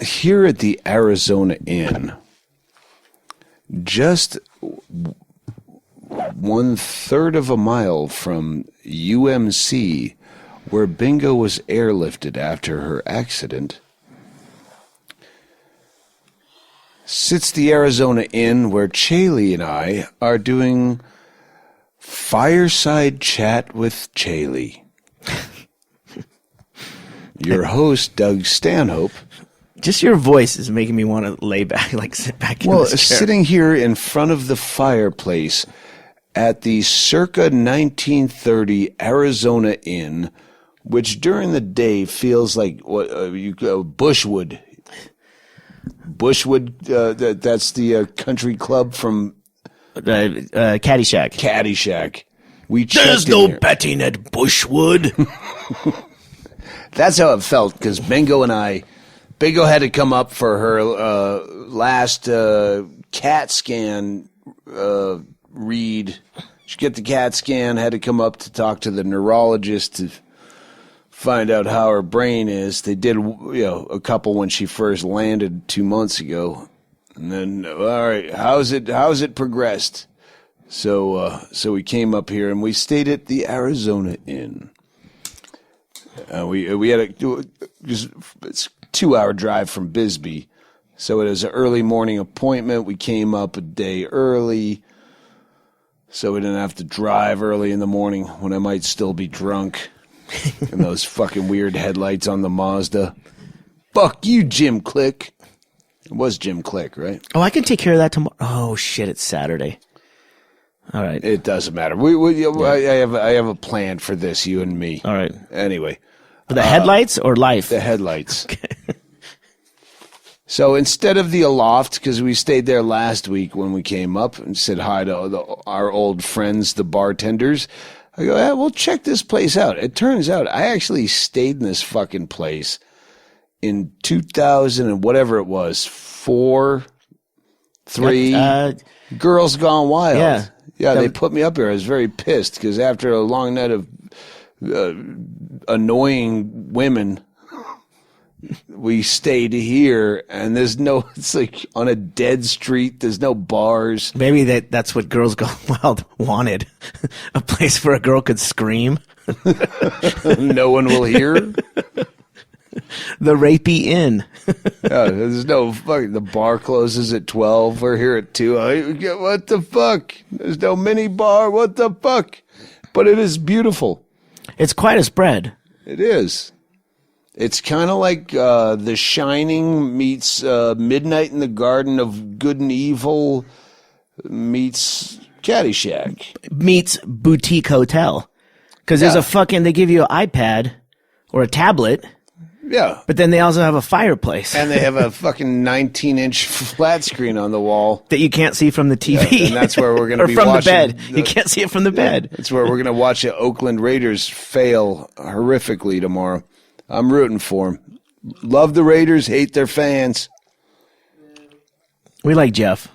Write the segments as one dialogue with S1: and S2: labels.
S1: here at the Arizona Inn, just 1/3 of a mile from UMC, where Bingo was airlifted after her accident, sits the Arizona Inn, where Chaille and I are doing Fireside Chat with Chaille. Your host, Doug Stanhope.
S2: Just your voice is making me want to lay back, like sit back in this chair.
S1: Sitting here in front of the fireplace at the circa 1930 Arizona Inn, which during the day feels like Bushwood. Bushwood, that's the country club from
S2: Caddyshack.
S1: Caddyshack.
S2: There's no betting at Bushwood.
S1: That's how it felt, because Bingo had to come up for her last CAT scan read. She get the CAT scan, had to come up to talk to the neurologist to find out how her brain is. They did, a couple when she first landed 2 months ago, and then all right, how's it progressed? So we came up here and we stayed at the Arizona Inn. We had it's a 2-hour drive from Bisbee, so it was an early morning appointment. We came up a day early, so we didn't have to drive early in the morning when I might still be drunk. And those fucking weird headlights on the Mazda. Fuck you, Jim Click. It was Jim Click, right?
S2: Oh, I can take care of that tomorrow. Oh shit, it's Saturday. All right.
S1: It doesn't matter. I have a plan for this, you and me.
S2: All right.
S1: Anyway.
S2: For the headlights or life?
S1: The headlights.
S2: Okay.
S1: So instead of the Aloft, because we stayed there last week when we came up and said hi to our old friends, the bartenders, I go, we'll check this place out. It turns out I actually stayed in this fucking place in 2000 and whatever it was, 4, 3, Girls Gone Wild. Yeah, they put me up here. I was very pissed because after a long night of annoying women, we stayed here, and it's like on a dead street. There's no bars.
S2: Maybe that's what Girls Gone Wild wanted. A place where a girl could scream.
S1: No one will hear.
S2: The Rapey Inn.
S1: Yeah, there's no fucking, the bar closes at 12. We're here at 2. What the fuck? There's no mini bar. What the fuck? But it is beautiful.
S2: It's quite a spread.
S1: It is. It's kind of like The Shining meets Midnight in the Garden of Good and Evil meets Caddyshack.
S2: Meets Boutique Hotel. Because there's they give you an iPad or a tablet.
S1: Yeah.
S2: But then they also have a fireplace.
S1: And they have a fucking 19-inch flat screen on the wall.
S2: That you can't see from the TV.
S1: Yeah, and that's where we're going to be
S2: watching. Or
S1: watching.
S2: from the bed. You can't see it from the bed.
S1: That's where we're going to watch the Oakland Raiders fail horrifically tomorrow. I'm rooting for them. Love the Raiders, hate their fans.
S2: We like Jeff.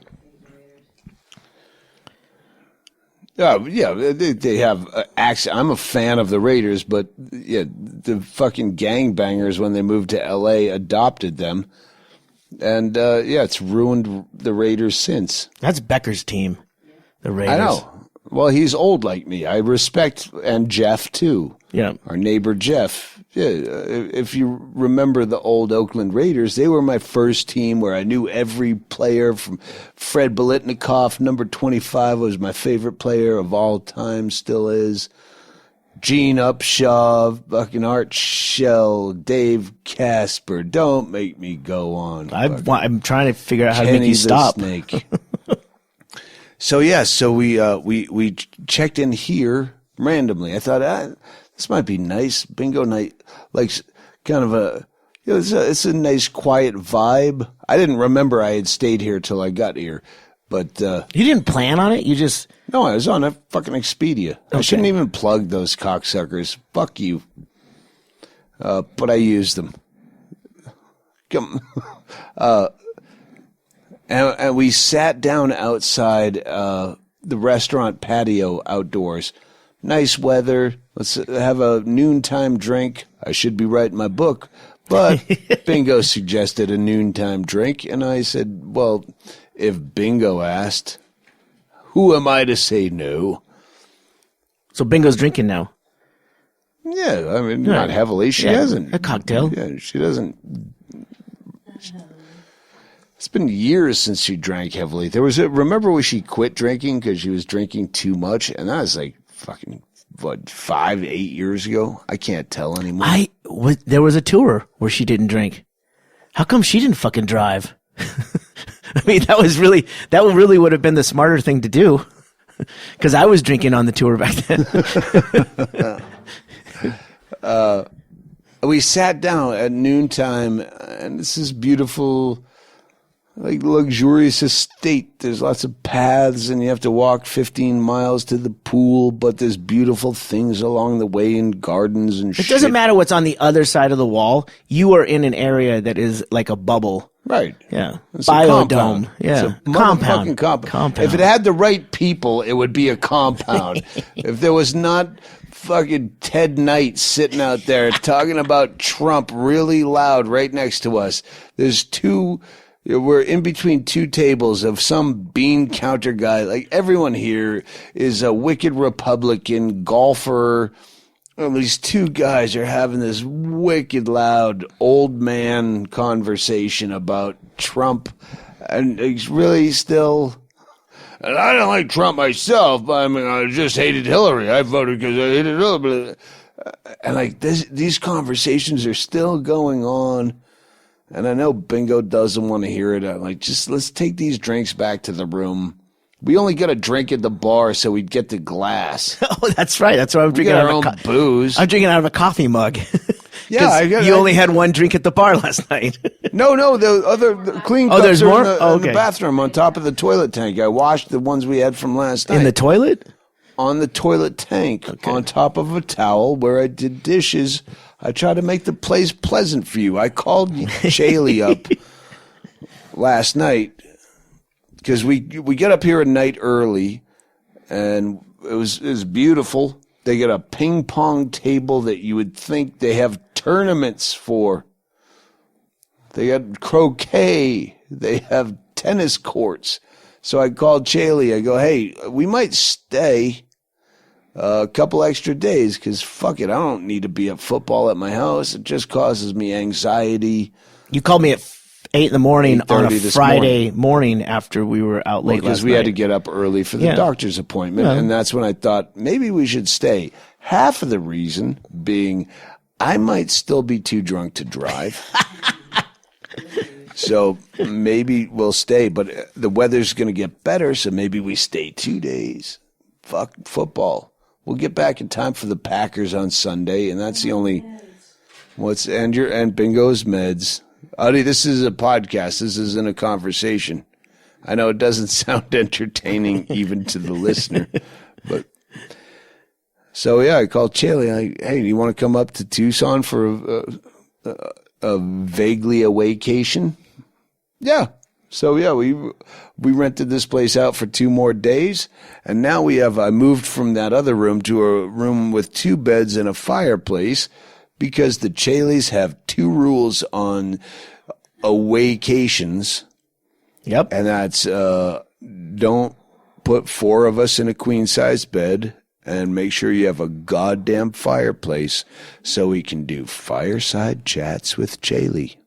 S1: Yeah, they have accent. I'm a fan of the Raiders, but yeah, the fucking gangbangers when they moved to L.A. adopted them, and it's ruined the Raiders since.
S2: That's Becker's team, the Raiders.
S1: I know. Well, he's old like me. I respect, and Jeff too.
S2: Yeah, our
S1: neighbor Jeff. Yeah, if you remember the old Oakland Raiders, they were my first team where I knew every player from Fred Biletnikoff, number 25, was my favorite player of all time, still is. Gene Upshaw, fucking Art Shell, Dave Casper. Don't make me go on.
S2: I'm trying to figure out how
S1: Kenny
S2: to make you stop.
S1: Snake. So we checked in here randomly. I thought, this might be nice. Bingo night, like kind of it's a nice quiet vibe. I didn't remember I had stayed here till I got here, but
S2: you didn't plan on it. You just
S1: no. I was on a fucking Expedia.
S2: Okay.
S1: I shouldn't even plug those cocksuckers. Fuck you. But I used them. Come. And we sat down outside the restaurant patio outdoors. Nice weather. Let's have a noontime drink. I should be writing my book But Bingo suggested a noontime drink, and I said, well, if Bingo asked, who am I to say no?
S2: So Bingo's drinking now.
S1: Yeah, I mean, not heavily. She hasn't.
S2: A cocktail.
S1: Yeah, she doesn't. It's been years since she drank heavily. Remember when she quit drinking because she was drinking too much? And that was like fucking, 5 to 8 years ago? I can't tell anymore.
S2: There was a tour where she didn't drink. How come she didn't fucking drive? I mean, that really would have been the smarter thing to do. Because I was drinking on the tour back then.
S1: We sat down at noontime, and this is beautiful, like luxurious estate. There's lots of paths, and you have to walk 15 miles to the pool, but there's beautiful things along the way and gardens and shit.
S2: It doesn't matter what's on the other side of the wall. You are in an area that is like a bubble.
S1: Right.
S2: Yeah.
S1: It's a
S2: Biodome.
S1: compound.
S2: Yeah.
S1: It's a motherfucking compound. If it had the right people, it would be a compound. If there was not fucking Ted Knight sitting out there talking about Trump really loud right next to us, we're in between two tables of some bean counter guy. Like, everyone here is a wicked Republican golfer. Well, these two guys are having this wicked loud old man conversation about Trump. And he's really still... And I don't like Trump myself, but I mean, I just hated Hillary. I voted because I hated Hillary. And like these conversations are still going on. And I know Bingo doesn't want to hear it. I'm like, just let's take these drinks back to the room. We only got a drink at the bar, so we'd get the glass.
S2: Oh, that's right. That's why I'm drinking
S1: our own booze.
S2: I'm drinking out of a coffee mug.
S1: Yeah,
S2: you only had one drink at the bar last night.
S1: No, the clean cups
S2: there's
S1: are
S2: more?
S1: in the bathroom on top of the toilet tank. I washed the ones we had from last night.
S2: In the toilet?
S1: On the toilet tank, on top of a towel where I did dishes. I tried to make the place pleasant for you. I called Chaille up last night because we get up here a night early, and it was beautiful. They got a ping pong table that you would think they have tournaments for. They got croquet. They have tennis courts. So I called Chaille. I go, hey, we might stay a couple extra days because fuck it, I don't need to be at football at my house. It just causes me anxiety.
S2: You called me at 8 in the morning on a Friday morning after we were out late last night.
S1: Because we had to get up early for the doctor's appointment, and that's when I thought maybe we should stay. Half of the reason being I might still be too drunk to drive. So maybe we'll stay, but the weather's going to get better, so maybe we stay 2 days. Fuck football. We'll get back in time for the Packers on Sunday, and that's the only and Bingo's meds. Audie, this is a podcast. This isn't a conversation. I know it doesn't sound entertaining even to the listener, but so yeah, I called Chaille. Hey, do you want to come up to Tucson for a vaguely a vacation? Yeah. So yeah, we rented this place out for 2 more days, and now I moved from that other room to a room with 2 beds and a fireplace because the Chailles have 2 rules on vacations.
S2: Yep.
S1: And that's don't put 4 of us in a queen-size bed, and make sure you have a goddamn fireplace so we can do fireside chats with Chaille.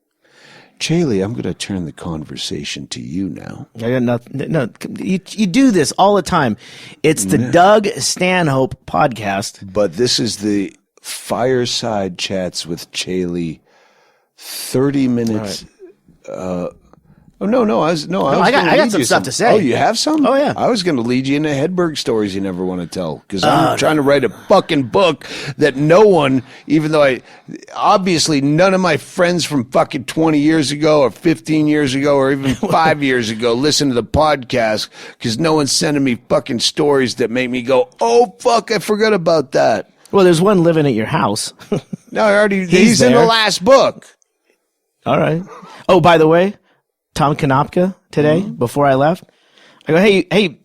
S1: Chaille, I'm going to turn the conversation to you now.
S2: I got nothing. No, you do this all the time. It's the Doug Stanhope podcast.
S1: But this is the Fireside Chats with Chaille, 30 minutes. Right. I
S2: got some stuff to say.
S1: Oh, you have some?
S2: Oh, yeah.
S1: I was going to lead you into Hedberg stories you never want to tell because I'm trying to write a fucking book that no one, even though obviously none of my friends from fucking 20 years ago or 15 years ago or even 5 years ago listen to the podcast because no one's sending me fucking stories that make me go, oh, fuck, I forgot about that.
S2: Well, there's one living at your house.
S1: No, he's in the last book.
S2: All right. Oh, by the way, Tom Konopka today, before I left, I go, hey,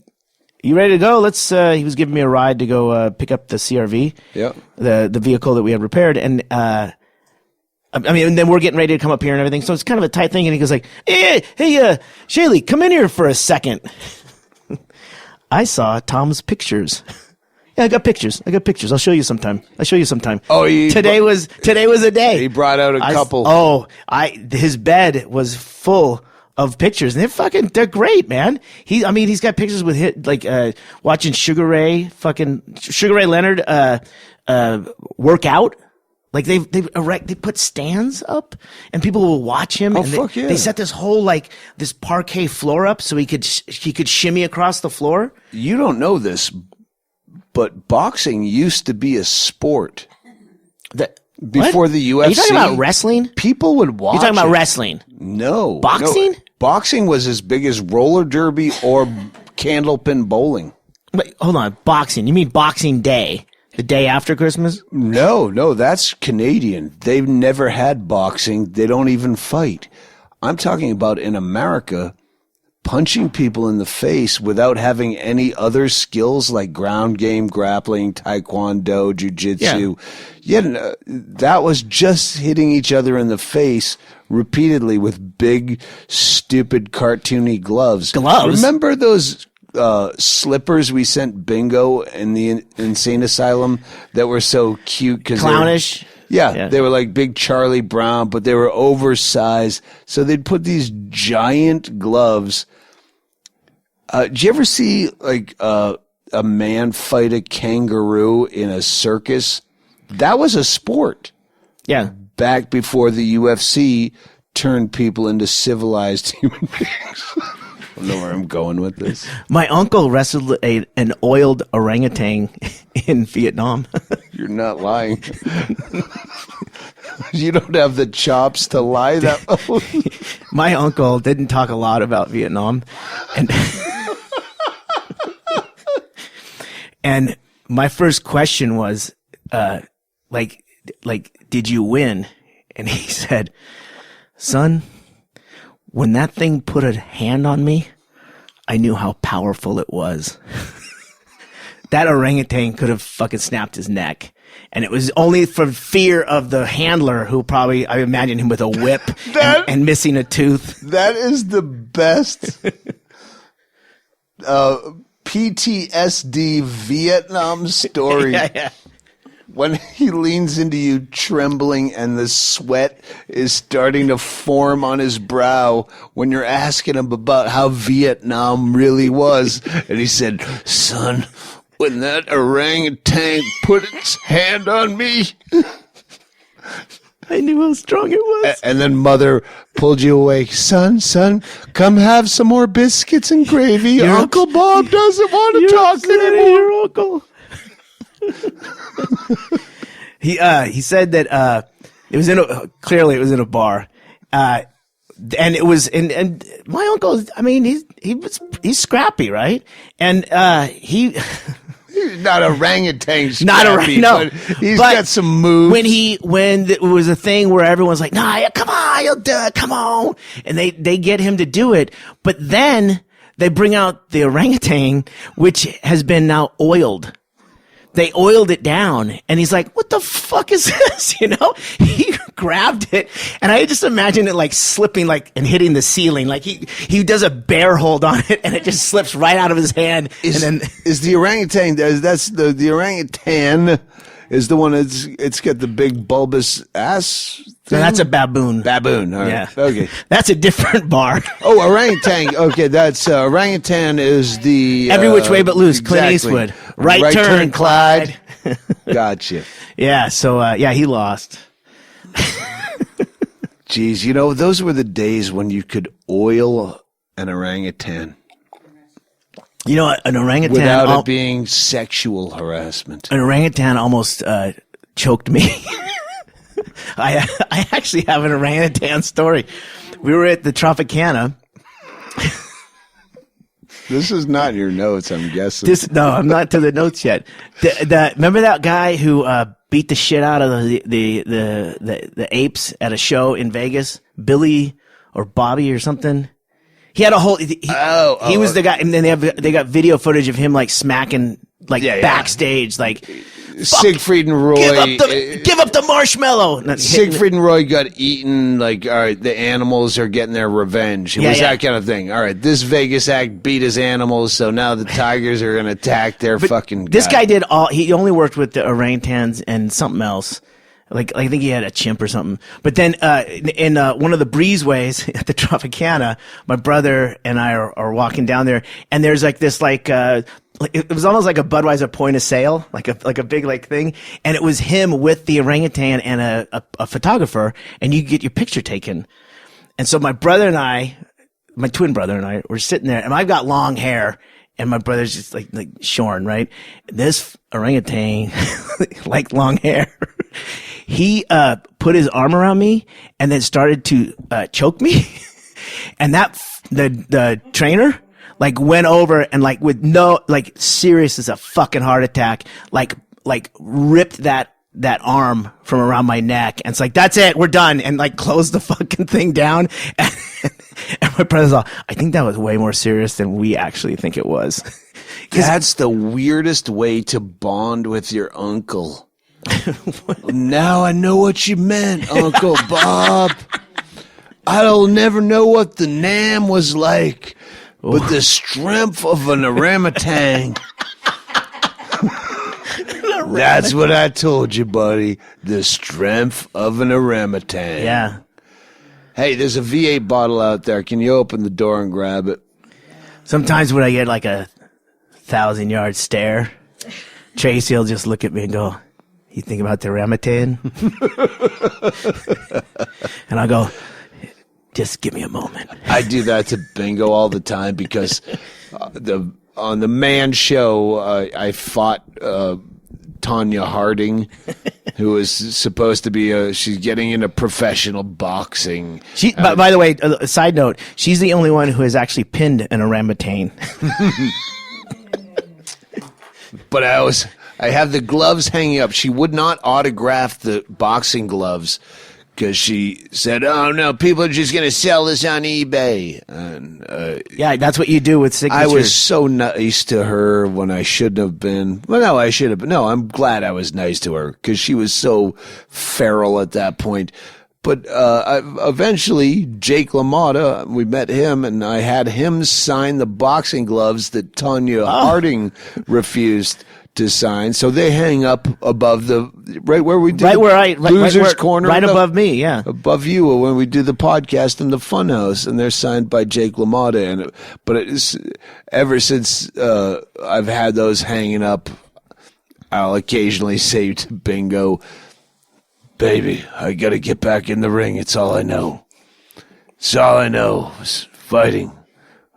S2: you ready to go? Let's, he was giving me a ride to go, pick up the CRV.
S1: Yeah.
S2: The vehicle that we had repaired. And, I mean, and then we're getting ready to come up here and everything. So it's kind of a tight thing. And he goes like, hey, Chaille, come in here for a second. I saw Tom's pictures. Yeah, I got pictures. I'll show you sometime.
S1: Oh,
S2: today was a day.
S1: He brought out a couple.
S2: His bed was full of pictures, and they're great, man. He's got pictures with watching Sugar Ray Leonard work out. Like they put stands up and people will watch him.
S1: Oh, fuck yeah.
S2: They set this whole this parquet floor up so he could shimmy across the floor.
S1: You don't know this, but boxing used to be a sport. Before the UFC.
S2: Are you talking about wrestling?
S1: People would watch.
S2: You're talking about wrestling?
S1: No.
S2: Boxing?
S1: No. Boxing was as big as roller derby or candlepin bowling.
S2: Wait, hold on. Boxing. You mean Boxing Day? The day after Christmas?
S1: No, that's Canadian. They've never had boxing. They don't even fight. I'm talking about in America, punching people in the face without having any other skills like ground game, grappling, taekwondo, jiu-jitsu. Yeah, that was just hitting each other in the face repeatedly with big, stupid, cartoony gloves. Remember those slippers we sent Bingo in the insane asylum that were so cute?
S2: Clownish.
S1: Yeah, they were like big Charlie Brown, but they were oversized. So they'd put these giant gloves. Did you ever see a man fight a kangaroo in a circus? That was a sport.
S2: Yeah.
S1: Back before the UFC turned people into civilized human beings. I don't know where I'm going with this.
S2: My uncle wrestled an oiled orangutan in Vietnam.
S1: You're not lying. You don't have the chops to lie that.
S2: My uncle didn't talk a lot about Vietnam, and my first question was, did you win? And he said, son, when that thing put a hand on me, I knew how powerful it was. That orangutan could have fucking snapped his neck. And it was only from fear of the handler who probably, I imagine him with a whip and missing a tooth.
S1: That is the best PTSD Vietnam story.
S2: Yeah.
S1: When he leans into you trembling and the sweat is starting to form on his brow when you're asking him about how Vietnam really was. And he said, son, when that orangutan put its hand on me,
S2: I knew how strong it was.
S1: And then mother pulled you away. Son, come have some more biscuits and gravy. Your Uncle Bob doesn't want to talk anymore.
S2: Your uncle. He said that it was clearly it was in a bar, and it was and my uncle, I mean, he's scrappy, right? And he's
S1: not orangutan scrappy,
S2: no,
S1: but he's got some moves.
S2: When it was a thing where everyone's like, nah, come on, you'll do it, come on, and they get him to do it, but then they bring out the orangutan, which has been now oiled. They oiled it down, and he's like, what the fuck is this? You know, he grabbed it, and I just imagine it like slipping and hitting the ceiling. Like he does a bear hold on it, and it just slips right out of his hand.
S1: Is the orangutan, that's the orangutan is the one it's got the big bulbous ass thing?
S2: No, that's a baboon.
S1: Baboon, all right.
S2: Yeah.
S1: Okay.
S2: That's a different bar.
S1: Oh, orangutan. Okay, that's orangutan is the
S2: Every Which Way But Loose,
S1: exactly.
S2: Clint Eastwood. Right turn, Clyde.
S1: Gotcha.
S2: Yeah, so he lost.
S1: Jeez, those were the days when you could oil an orangutan.
S2: You know, an orangutan
S1: without it being sexual harassment.
S2: An orangutan almost choked me. I actually have an orangutan story. We were at the Tropicana.
S1: This is not your notes, I'm guessing.
S2: No, I'm not to the notes yet. Remember that guy who beat the shit out of the apes at a show in Vegas? Billy or Bobby or something? He had a whole. He was the guy, and then they got video footage of him like smacking backstage, like
S1: Siegfried and Roy.
S2: Give up the marshmallow.
S1: Siegfried and Roy got eaten. Like, all right, the animals are getting their revenge. It was that kind of thing. All right, this Vegas act beat his animals, so now the tigers are going to attack their fucking.
S2: This guy did all. He only worked with the orangutans and something else. Like, I think he had a chimp or something. But then, in one of the breezeways at the Tropicana, my brother and I are walking down there, and there's like this, it was almost like a Budweiser point of sale, like a big, thing. And it was him with the orangutan and a photographer, and you get your picture taken. And so my brother and I, my twin brother and I were sitting there, and I've got long hair. And my brother's just like shorn, right? This orangutan, like long hair, he put his arm around me and then started to choke me. And the trainer went over and with no serious as a fucking heart attack, ripped that arm from around my neck, and it's like, that's it, we're done, and closed the fucking thing down. And my brother's all, I think that was way more serious than we actually think it was.
S1: That's the weirdest way to bond with your uncle. Now I know what you meant, Uncle Bob. I'll never know what the Nam was like, but the strength of an orangutan. That's what I told you, buddy. The strength of an orangutan.
S2: Yeah.
S1: Hey, there's a V8 bottle out there. Can you open the door and grab it?
S2: Sometimes when I get a 1,000-yard stare, Tracy will just look at me and go, you think about the orangutan? And I go, just give me a moment.
S1: I do that to Bingo all the time because on the Man Show, I fought Tanya Harding, who is supposed to be she's getting into professional boxing.
S2: By the way, a side note, she's the only one who has actually pinned an orangutan.
S1: But I have the gloves hanging up. She would not autograph the boxing gloves because she said, "Oh no, people are just going to sell this on eBay." And
S2: yeah, that's what you do with signatures.
S1: I was so nice to her when I shouldn't have been. Well, no, I should have been. No, I'm glad I was nice to her because she was so feral at that point. But eventually, Jake LaMotta, we met him, and I had him sign the boxing gloves that Tanya Harding refused to sign. So they hang up above right where we did Loser's Corner.
S2: Right above me, yeah.
S1: Above you when we do the podcast in the FunHouse, and they're signed by Jake LaMotta. But ever since I've had those hanging up, I'll occasionally say to Bingo, "Baby, I got to get back in the ring. It's all I know. It's all I know is fighting.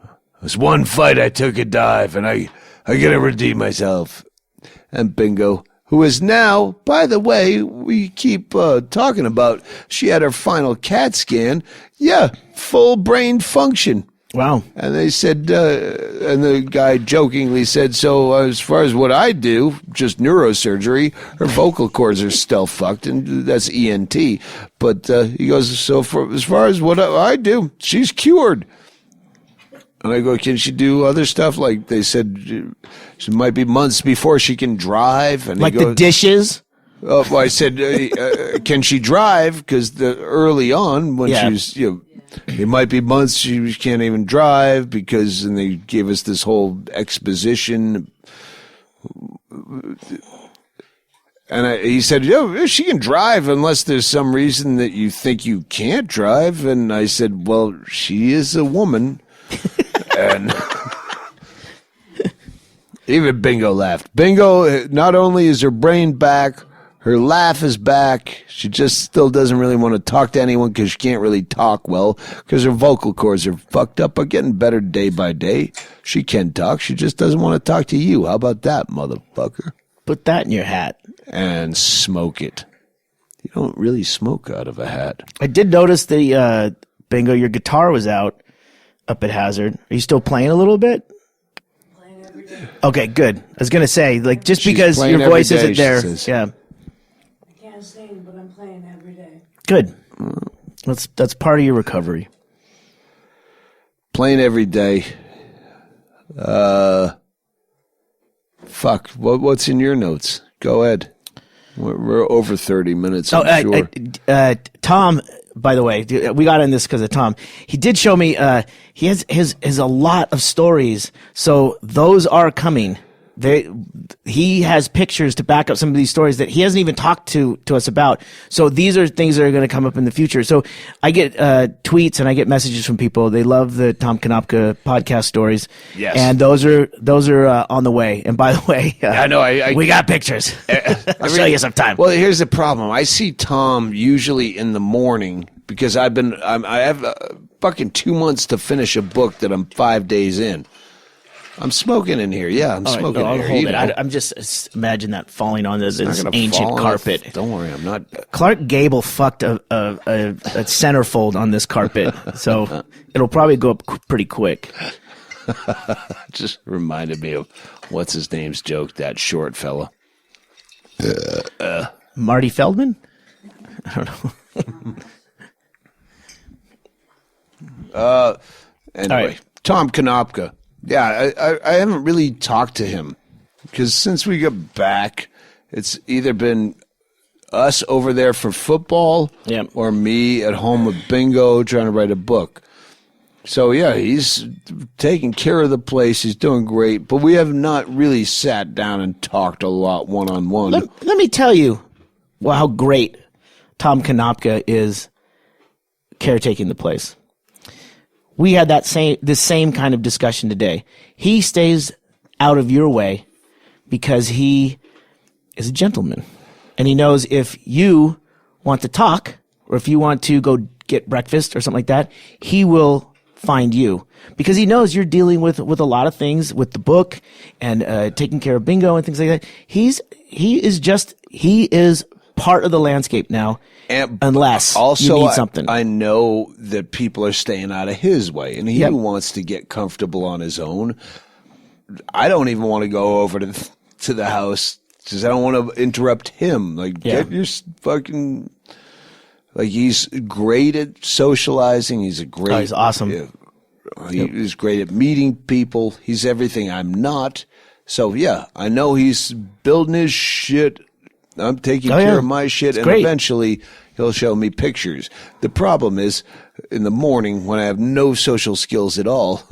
S1: It was one fight I took a dive, and I got to redeem myself." And Bingo, who is now, by the way, we keep talking about, she had her final CAT scan. Yeah, full brain function.
S2: Wow.
S1: And they said, and the guy jokingly said, so as far as what I do, just neurosurgery, her vocal cords are still fucked, and that's ENT. But he goes, so as far as what I do, she's cured. And I go, can she do other stuff? Like they said, she might be months before she can drive. And
S2: the dishes?
S1: Well, I said, can she drive? Because early on, when she was, it might be months she can't even drive and they gave us this whole exposition. And he said, she can drive unless there's some reason that you think you can't drive. And I said, well, she is a woman. And even Bingo laughed. Bingo, not only is her brain back, her laugh is back. She just still doesn't really want to talk to anyone because she can't really talk well because her vocal cords are fucked up, but getting better day by day. She can talk. She just doesn't want to talk to you. How about that, motherfucker?
S2: Put that in your hat.
S1: And smoke it. You don't really smoke out of a hat.
S2: I did notice Bingo, your guitar was out up at Hazard. Are you still playing a little bit?
S3: Playing every day.
S2: Okay, good. I was going to say, just
S1: She's
S2: because your voice isn't there. Yeah.
S3: I can't sing, but I'm playing every day.
S2: Good. That's part of your recovery.
S1: Playing every day. Fuck. What's in your notes? Go ahead. We're over 30 minutes, I'm sure.
S2: Tom, by the way, we got in this because of Tom. He did show me, he has a lot of stories. So those are coming. He has pictures to back up some of these stories that he hasn't even talked to us about. So these are things that are going to come up in the future. So I get tweets and I get messages from people. They love the Tom Konopka podcast stories.
S1: Yes.
S2: And those are on the way. And by the way,
S1: I know
S2: we got pictures. I'll show you sometime.
S1: Well, here's the problem. I see Tom usually in the morning because I have fucking 2 months to finish a book that I'm 5 days in. I'm smoking in here. Yeah, I'm smoking in here.
S2: Hold it. I'm just imagine that falling on this ancient carpet.
S1: Don't worry, I'm not.
S2: Clark Gable fucked a centerfold on this carpet, so it'll probably go up pretty quick.
S1: Just reminded me of what's his name's joke, that short fella.
S2: Marty Feldman? I don't know.
S1: Anyway,
S2: right.
S1: Tom Konopka. Yeah, I haven't really talked to him because since we got back, it's either been us over there for football or me at home with Bingo trying to write a book. So, yeah, he's taking care of the place. He's doing great. But we have not really sat down and talked a lot one-on-one.
S2: Let me tell you how great Tom Konopka is caretaking the place. We had the same kind of discussion today. He stays out of your way because he is a gentleman. And he knows if you want to talk or if you want to go get breakfast or something like that, he will find you because he knows you're dealing with a lot of things with the book and taking care of Bingo and things like that. He is part of the landscape now. Unless also, you need something.
S1: I know that people are staying out of his way, and he wants to get comfortable on his own. I don't even want to go over to the house because I don't want to interrupt him. Like, get your fucking... Like, he's great at socializing. He's
S2: he's awesome.
S1: He's great at meeting people. He's everything I'm not. So, yeah, I know he's building his shit. I'm taking care of my shit, and eventually he'll show me pictures. The problem is, in the morning, when I have no social skills at all,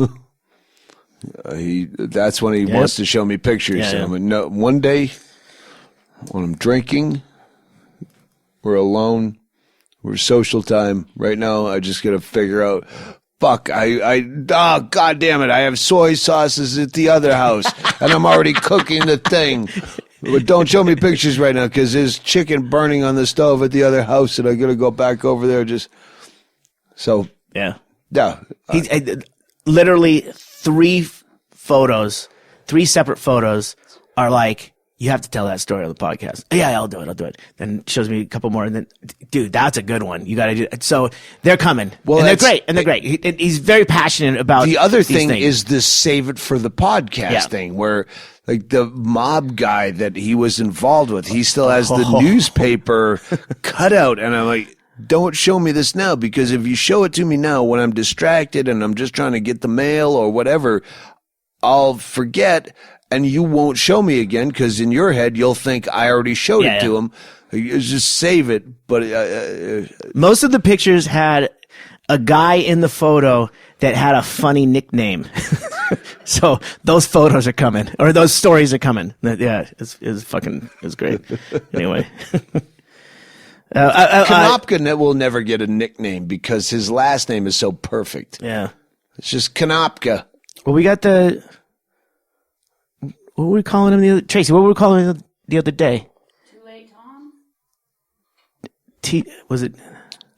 S1: that's when he wants to show me pictures. No, one day, when I'm drinking, we're alone, we're social time. Right now, I just got to figure out, fuck, God damn it, I have soy sauces at the other house, and I'm already cooking the thing. But don't show me pictures right now because there's chicken burning on the stove at the other house, and I'm gonna go back over there.
S2: He's literally three separate photos are like, you have to tell that story on the podcast. Yeah, I'll do it. Then shows me a couple more, and then, dude, that's a good one. You got to do it. So they're coming. Well, and they're great. He's very passionate about
S1: the other thing is this save it for the podcast thing where. Like the mob guy that he was involved with, he still has the newspaper cutout. And I'm like, don't show me this now, because if you show it to me now when I'm distracted and I'm just trying to get the mail or whatever, I'll forget and you won't show me again because in your head, you'll think I already showed it to him. You just save it. But
S2: most of the pictures had a guy in the photo that had a funny nickname. So those photos are coming, or those stories are coming. Yeah, it's great. Anyway.
S1: Konopka will never get a nickname because his last name is so perfect.
S2: Yeah.
S1: It's just Konopka.
S2: Well, we got what were we calling him Tracy, what were we calling him the other day?
S3: Too late, Tom?
S2: Was it?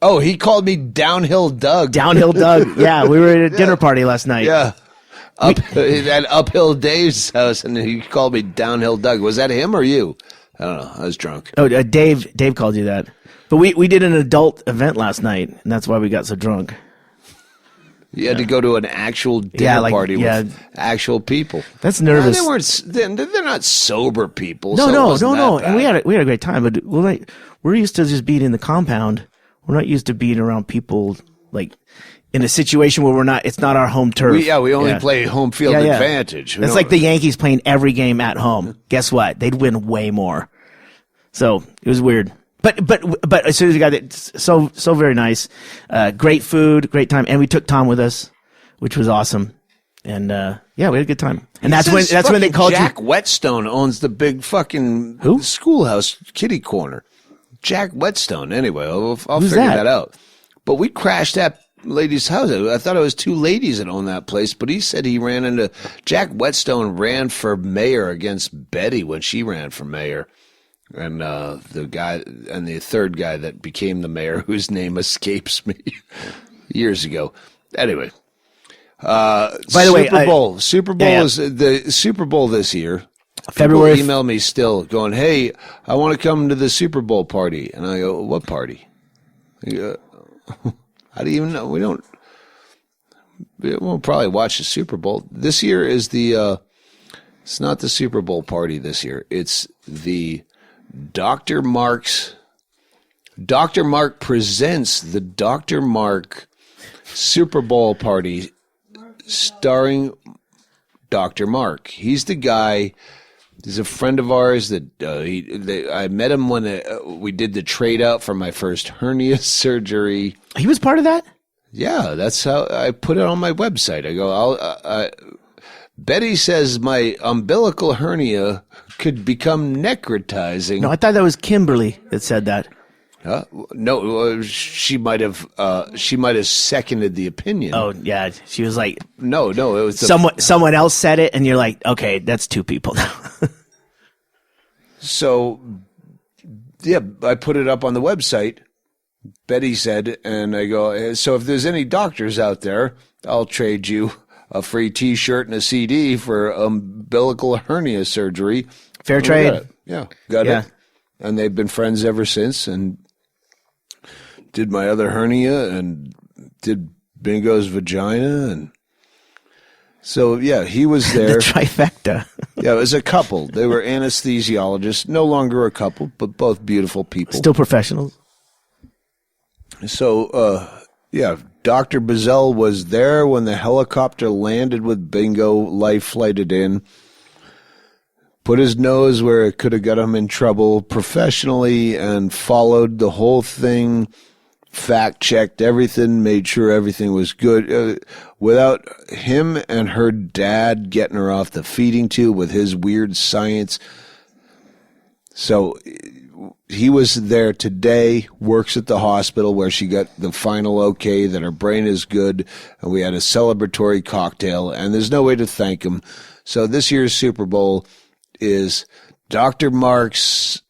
S1: Oh, he called me Downhill Doug.
S2: Downhill Doug. Yeah, we were at a dinner party last night.
S1: Yeah. At Uphill Dave's house, and he called me Downhill Doug. Was that him or you? I don't know. I was drunk.
S2: Oh, Dave called you that. But we did an adult event last night, and that's why we got so drunk.
S1: You had to go to an actual dinner party with actual people.
S2: That's nervous.
S1: They're not sober people.
S2: No. And we had a great time, but we're used to just being in the compound. We're not used to being around people like in a situation where it's not our home turf.
S1: We only play home field advantage.
S2: It's like the Yankees playing every game at home. Guess what? They'd win way more. So it was weird. But as soon as we got it, so very nice. Great food, great time. And we took Tom with us, which was awesome. And, we had a good time. And that's when they called
S1: Jack Whetstone owns the big fucking schoolhouse kitty corner. Jack Whetstone. Anyway, I'll figure that out. But we crashed that lady's house. I thought it was two ladies that owned that place, but he said he ran into Jack Whetstone ran for mayor against Betty when she ran for mayor. And the third guy that became the mayor, whose name escapes me years ago. Anyway,
S2: by the way,
S1: Super Bowl is the Super Bowl this year.
S2: February.
S1: People email me still going, "Hey, I want to come to the Super Bowl party," and I go, "What party?" How do you even know? We'll probably watch the Super Bowl. This year is it's not the Super Bowl party this year. It's the Dr. Mark presents the Dr. Mark Super Bowl party starring Dr. Mark. He's the guy. He's a friend of ours that I met him when we did the trade out for my first hernia surgery.
S2: He was part of that?
S1: Yeah, that's how I put it on my website. I go, Betty says my umbilical hernia could become necrotizing.
S2: No, I thought that was Kimberly that said that.
S1: No, she might have seconded the opinion.
S2: Oh yeah, she was like,
S1: no, it was
S2: someone else said it, and you're like, okay, that's two people now.
S1: So, yeah, I put it up on the website. Betty said, and I go, so if there's any doctors out there, I'll trade you a free T-shirt and a CD for umbilical hernia surgery.
S2: Fair trade.
S1: Got it. And they've been friends ever since, and did my other hernia and did Bingo's vagina, and so yeah, he was there.
S2: The trifecta.
S1: Yeah, it was a couple. They were anesthesiologists, no longer a couple, but both beautiful people.
S2: Still professionals.
S1: So, Dr. Bazell was there when the helicopter landed with Bingo life flighted in. Put his nose where it could have got him in trouble professionally and followed the whole thing, fact-checked everything, made sure everything was good. Without him and her dad getting her off the feeding tube with his weird science. So he was there today, works at the hospital where she got the final okay that her brain is good, and we had a celebratory cocktail, and there's no way to thank him. So this year's Super Bowl is Dr. Marks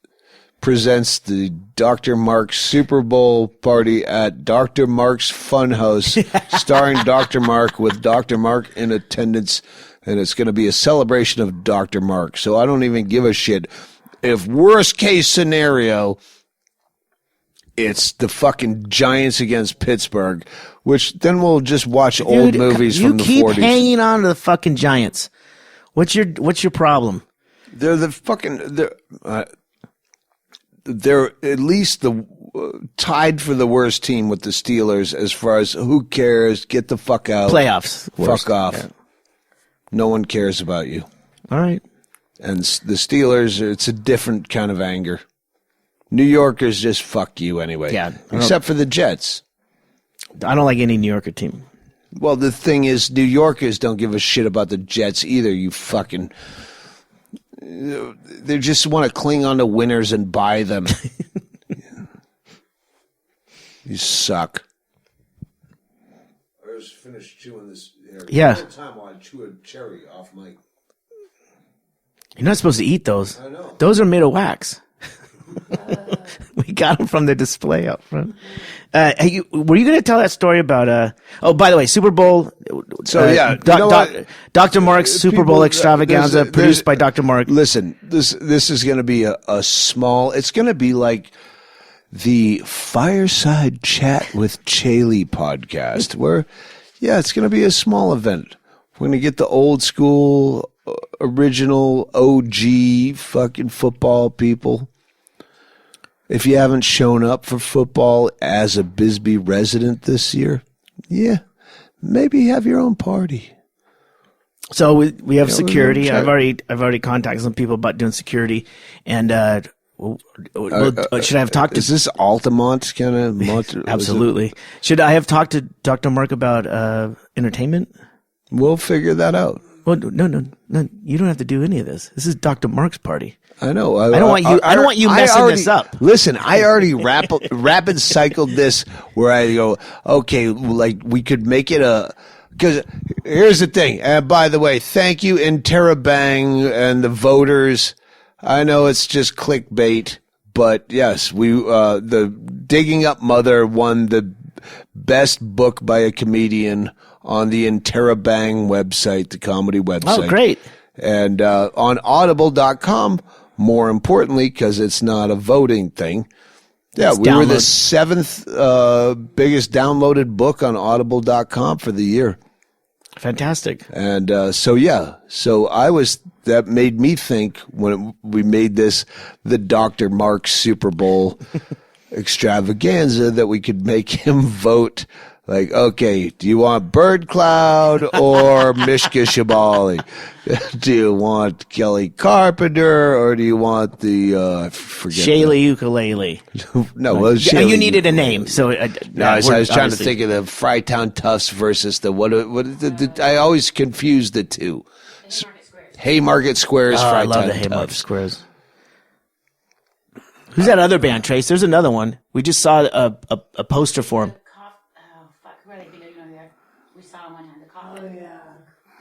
S1: presents the Dr. Marks Super Bowl party at Dr. Marks FunHouse, starring Dr. Mark with Dr. Mark in attendance, and it's going to be a celebration of Dr. Mark. So I don't even give a shit. If worst case scenario, it's the fucking Giants against Pittsburgh, which then we'll just watch old movies from the 40s.
S2: You keep hanging on to the fucking Giants. What's your problem?
S1: They're the fucking they're at least the tied for the worst team with the Steelers as far as who cares, get the fuck out.
S2: Playoffs.
S1: Fuck off. Yeah. No one cares about you.
S2: All right.
S1: And the Steelers, it's a different kind of anger. New Yorkers just fuck you anyway.
S2: Yeah.
S1: Except for the Jets.
S2: I don't like any New Yorker team.
S1: Well, the thing is, New Yorkers don't give a shit about the Jets either, you fucking... They just want to cling on to winners and buy them. You suck. I just finished chewing this.
S2: Yeah.
S1: Time while I chew a cherry off my...
S2: You're not supposed to eat those.
S1: I know.
S2: Those are made of wax. We got them from the display up front. Hey, were you going to tell that story about? Oh, by the way, Super Bowl.
S1: So yeah,
S2: Dr. Mark's Super Bowl extravaganza produced by Dr. Mark.
S1: Listen, this is going to be a small. It's going to be like the Fireside Chat with Chaille podcast, where it's going to be a small event. We're going to get the old school, original, OG fucking football people. If you haven't shown up for football as a Bisbee resident this year, yeah, maybe have your own party.
S2: So we have security.
S1: check.
S2: I've already contacted some people about doing security, and should I have talked to?
S1: Is this Altamont kind of?
S2: Absolutely. Should I have talked to Dr. Mark about entertainment?
S1: We'll figure that out.
S2: Well, no. You don't have to do any of this. This is Dr. Mark's party.
S1: I know.
S2: I don't want you messing this up.
S1: Listen, I already rapid cycled this where I go, okay, like we could make it because here's the thing. And by the way, thank you Interabang and the voters. I know it's just clickbait, but yes, the Digging Up Mother won the best book by a comedian on the Interabang website, the comedy website.
S2: Oh, great.
S1: And on audible.com, more importantly, because it's not a voting thing. Yeah, we were the 7th biggest downloaded book on audible.com for the year.
S2: Fantastic.
S1: And so that made me think when we made this the Dr. Mark Super Bowl extravaganza that we could make him vote. Like, okay, do you want Bird Cloud or Mishka Shabali? Do you want Kelly Carpenter or do you want the
S2: Chaille ukulele?
S1: No, well, Chaille
S2: you needed a name, so
S1: I was trying to think of the Frytown Tufts versus the I always confuse the two. Haymarket Squares.
S2: I
S1: Frytown
S2: love the Haymarket
S1: Tufts.
S2: Squares. Who's that other band, Trace? There's another one. We just saw a poster for him.
S4: We saw one on the coffee.
S3: Oh,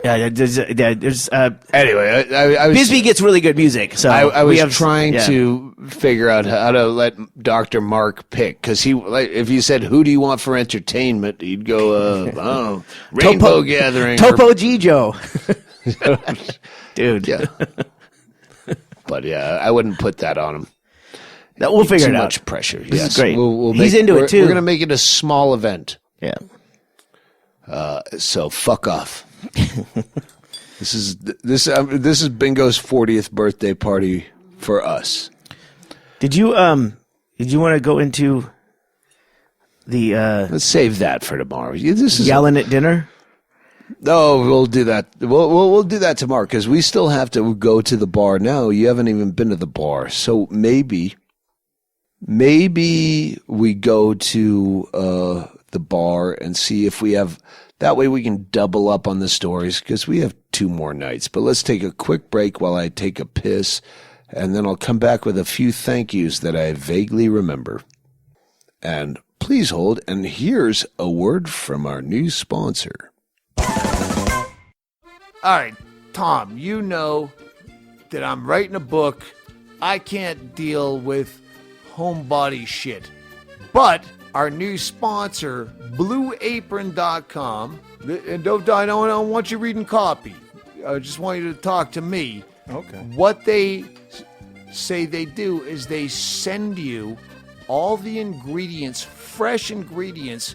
S3: yeah.
S2: Yeah, there's
S1: Anyway, I was
S2: Bisbee gets really good music, so
S1: I was
S2: we have,
S1: trying to figure out how to let Dr. Mark pick because if you said who do you want for entertainment, he'd go Rainbow Gathering,
S2: Topo Gijo, dude.
S1: Yeah, but yeah, I wouldn't put that on him.
S2: No, we'll figure
S1: Too
S2: it out.
S1: much pressure.
S2: This
S1: yes.
S2: is great.
S1: He's
S2: into it too.
S1: We're gonna make it a small event.
S2: Yeah.
S1: So fuck off. This is Bingo's 40th birthday party for us.
S2: Did you want to go into the
S1: Let's save that for tomorrow. This is
S2: yelling at dinner?
S1: No, we'll do that. We'll do that tomorrow because we still have to go to the bar now. You haven't even been to the bar, so maybe we go to the bar and see if we have. That way we can double up on the stories because we have 2 more nights. But let's take a quick break while I take a piss, and then I'll come back with a few thank yous that I vaguely remember. And please hold, and here's a word from our new sponsor. All right, Tom, you know that I'm writing a book. I can't deal with homebody shit. But our new sponsor, BlueApron.com, and I don't want you reading copy. I just want you to talk to me.
S5: Okay.
S1: What they say they do is they send you all the ingredients, fresh ingredients,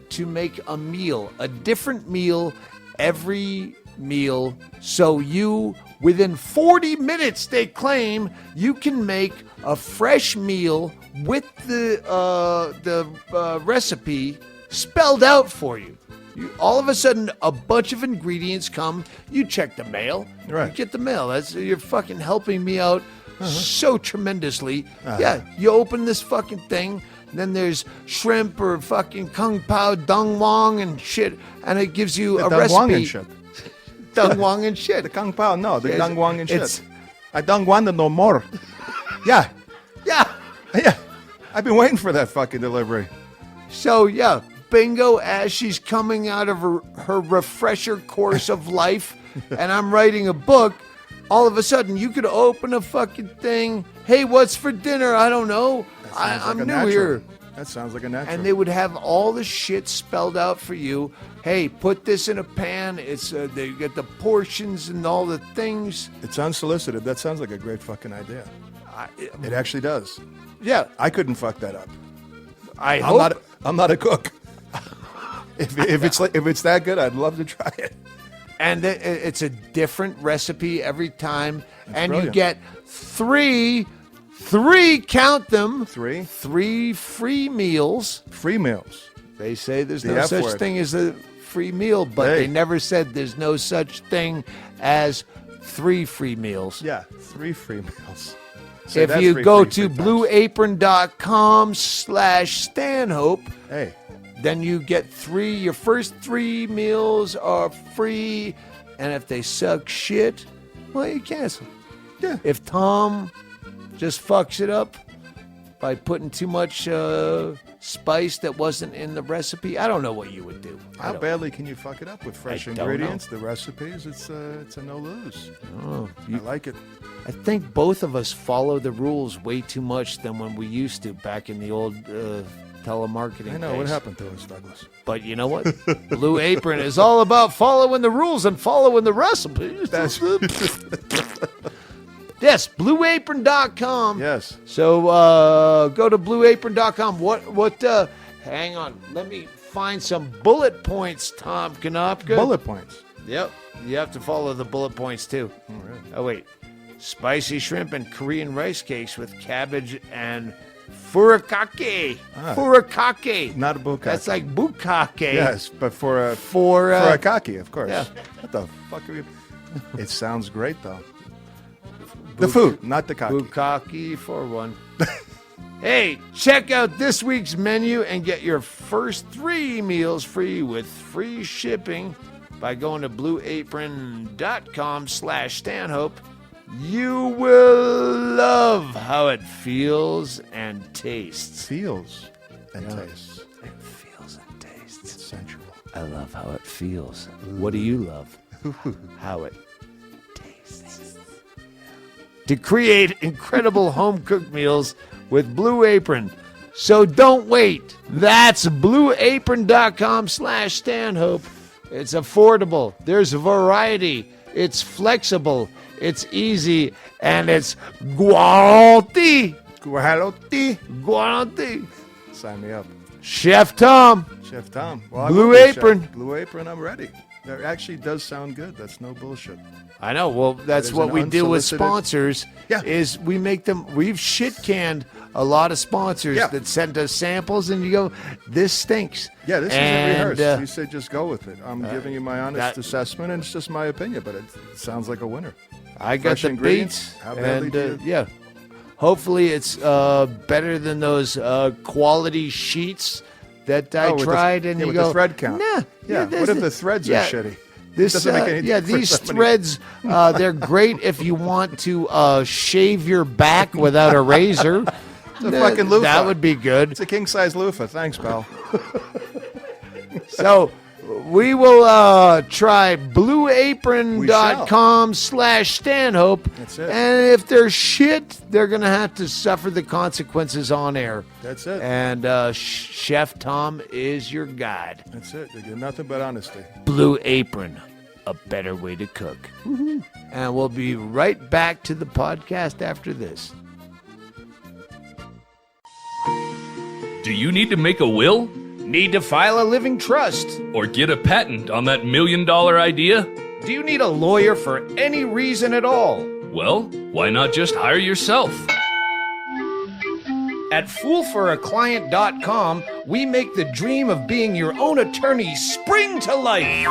S1: to make a meal, a different meal every meal. So you, within 40 minutes, they claim you can make a fresh meal with the recipe spelled out for you. All of a sudden, a bunch of ingredients come. You check the mail.
S5: Right.
S1: You get the mail. You're fucking helping me out so tremendously. Yeah, you open this fucking thing. Then there's shrimp or fucking kung pao, dung wong and shit, and it gives you a recipe.
S5: Wong and shit.
S1: Dung wong and shit.
S5: The kung pao, no, the
S1: Yes,
S5: dung wong and
S1: it's-
S5: shit. I don't want it no more. Yeah,
S1: Yeah.
S5: yeah. I've been waiting for that fucking delivery.
S1: So, yeah, Bingo, as she's coming out of her refresher course of life, and I'm writing a book, all of a sudden you could open a fucking thing. Hey, what's for dinner? I don't know. I'm new here.
S5: That sounds like a natural.
S1: And they would have all the shit spelled out for you. Hey, put this in a pan. It's they get the portions and all the things.
S5: It's unsolicited. That sounds like a great fucking idea. It actually does.
S1: Yeah,
S5: I couldn't fuck that up. I'm not a cook. if it's that good, I'd love to try it.
S1: And it's a different recipe every time. And you
S5: brilliant.
S1: get three, count them.
S5: Three
S1: free meals.
S5: free meals.
S1: They say there's
S5: The
S1: no
S5: F
S1: such
S5: word.
S1: thing as a free meal, but
S5: Hey.
S1: they never said there's no such thing as 3 free meals.
S5: Yeah, 3 free meals. Say
S1: If
S5: that
S1: you
S5: three
S1: go
S5: free
S1: to
S5: times.
S1: blueapron.com/Stanhope,
S5: Hey,
S1: then you get 3. Your first 3 meals are free, and if they suck shit, well, you cancel.
S5: yeah.
S1: If Tom just fucks it up by putting too much spice that wasn't in the recipe, I don't know what you would do. I
S5: How
S1: don't-
S5: badly can you fuck it up with fresh
S1: I don't know.
S5: ingredients, the recipes? It's a no lose.
S1: Oh,
S5: I like it.
S1: I think both of us follow the rules way too much than when we used to back in the old telemarketing
S5: I know
S1: days.
S5: what happened to us, Douglas.
S1: But you know what? Blue Apron is all about following the rules and following the recipes. Yes, blueapron.com.
S5: Yes.
S1: So go to blueapron.com. Hang on. Let me find some bullet points, Tom Konopka.
S5: Bullet points.
S1: Yep. You have to follow the bullet points, too.
S5: All right.
S1: Oh, wait. Spicy shrimp and Korean rice cakes with cabbage and furikake.
S5: Ah.
S1: Furikake.
S5: Not a bukkake.
S1: That's like bukkake.
S5: Yes, but for
S1: For
S5: a kaki, of course.
S1: yeah.
S5: What the fuck are you? It sounds great though. The food, not the kaki.
S1: bukkake for one. Hey, check out this week's menu and get your first 3 meals free with free shipping by going to blueapron.com/Stanhope. You will love how it feels and tastes.
S5: Feels and tastes.
S1: It feels and tastes.
S5: It's sensual.
S1: I love how it feels. What do you love? How it tastes. To create incredible home-cooked meals with Blue Apron. So don't wait. That's blueapron.com/Stanhope. It's affordable. There's variety. It's flexible. It's easy. And it's guarantee.
S5: Guajalote.
S1: Guarantee.
S5: Sign me up.
S1: Chef Tom.
S5: Chef Tom. Well, I
S1: Blue
S5: will be, Chef.
S1: Apron.
S5: Blue Apron, I'm ready. That actually does sound good. That's no bullshit.
S1: I know. Well, that's
S5: There's
S1: what
S5: an
S1: we do with
S5: unsolicited-
S1: sponsors.
S5: Yeah.
S1: Is we make them. We've shit canned a lot of sponsors
S5: Yeah.
S1: that send us samples, and you go, "This stinks."
S5: Yeah, this
S1: And,
S5: isn't rehearsed.
S1: uh,
S5: You said just go with it. I'm giving you my honest
S1: that-
S5: assessment, and it's just my opinion, but it sounds like a winner.
S1: I got
S5: Fresh
S1: the
S5: ingredients?
S1: beats,
S5: How badly
S1: and
S5: do you-
S1: yeah, hopefully it's better than those quality sheets that I
S5: Oh, with the-
S1: tried. And
S5: yeah,
S1: you
S5: with
S1: go,
S5: the thread count.
S1: Nah,
S5: Yeah,
S1: this-
S5: what if the threads are
S1: yeah,
S5: shitty?
S1: This,
S5: Doesn't make any difference
S1: these
S5: how many-
S1: threads, they're great if you want to shave your back without a razor.
S5: It's a fucking loofah.
S1: That would be good.
S5: It's a king-size loofah. Thanks, pal.
S1: So we will try blueapron.com/Stanhope.
S5: That's it.
S1: And if they're shit, they're going to have to suffer the consequences on air.
S5: That's it.
S1: And Chef Tom is your guide.
S5: That's it. They do nothing but honesty.
S1: Blue Apron, a better way to cook. And we'll be right back to the podcast after this.
S6: Do you need to make a will?
S1: Need to file a living trust?
S6: Or get a patent on that $1 million idea?
S1: Do you need a lawyer for any reason at all?
S6: Well, why not just hire yourself?
S1: At foolforaclient.com, we make the dream of being your own attorney spring to life.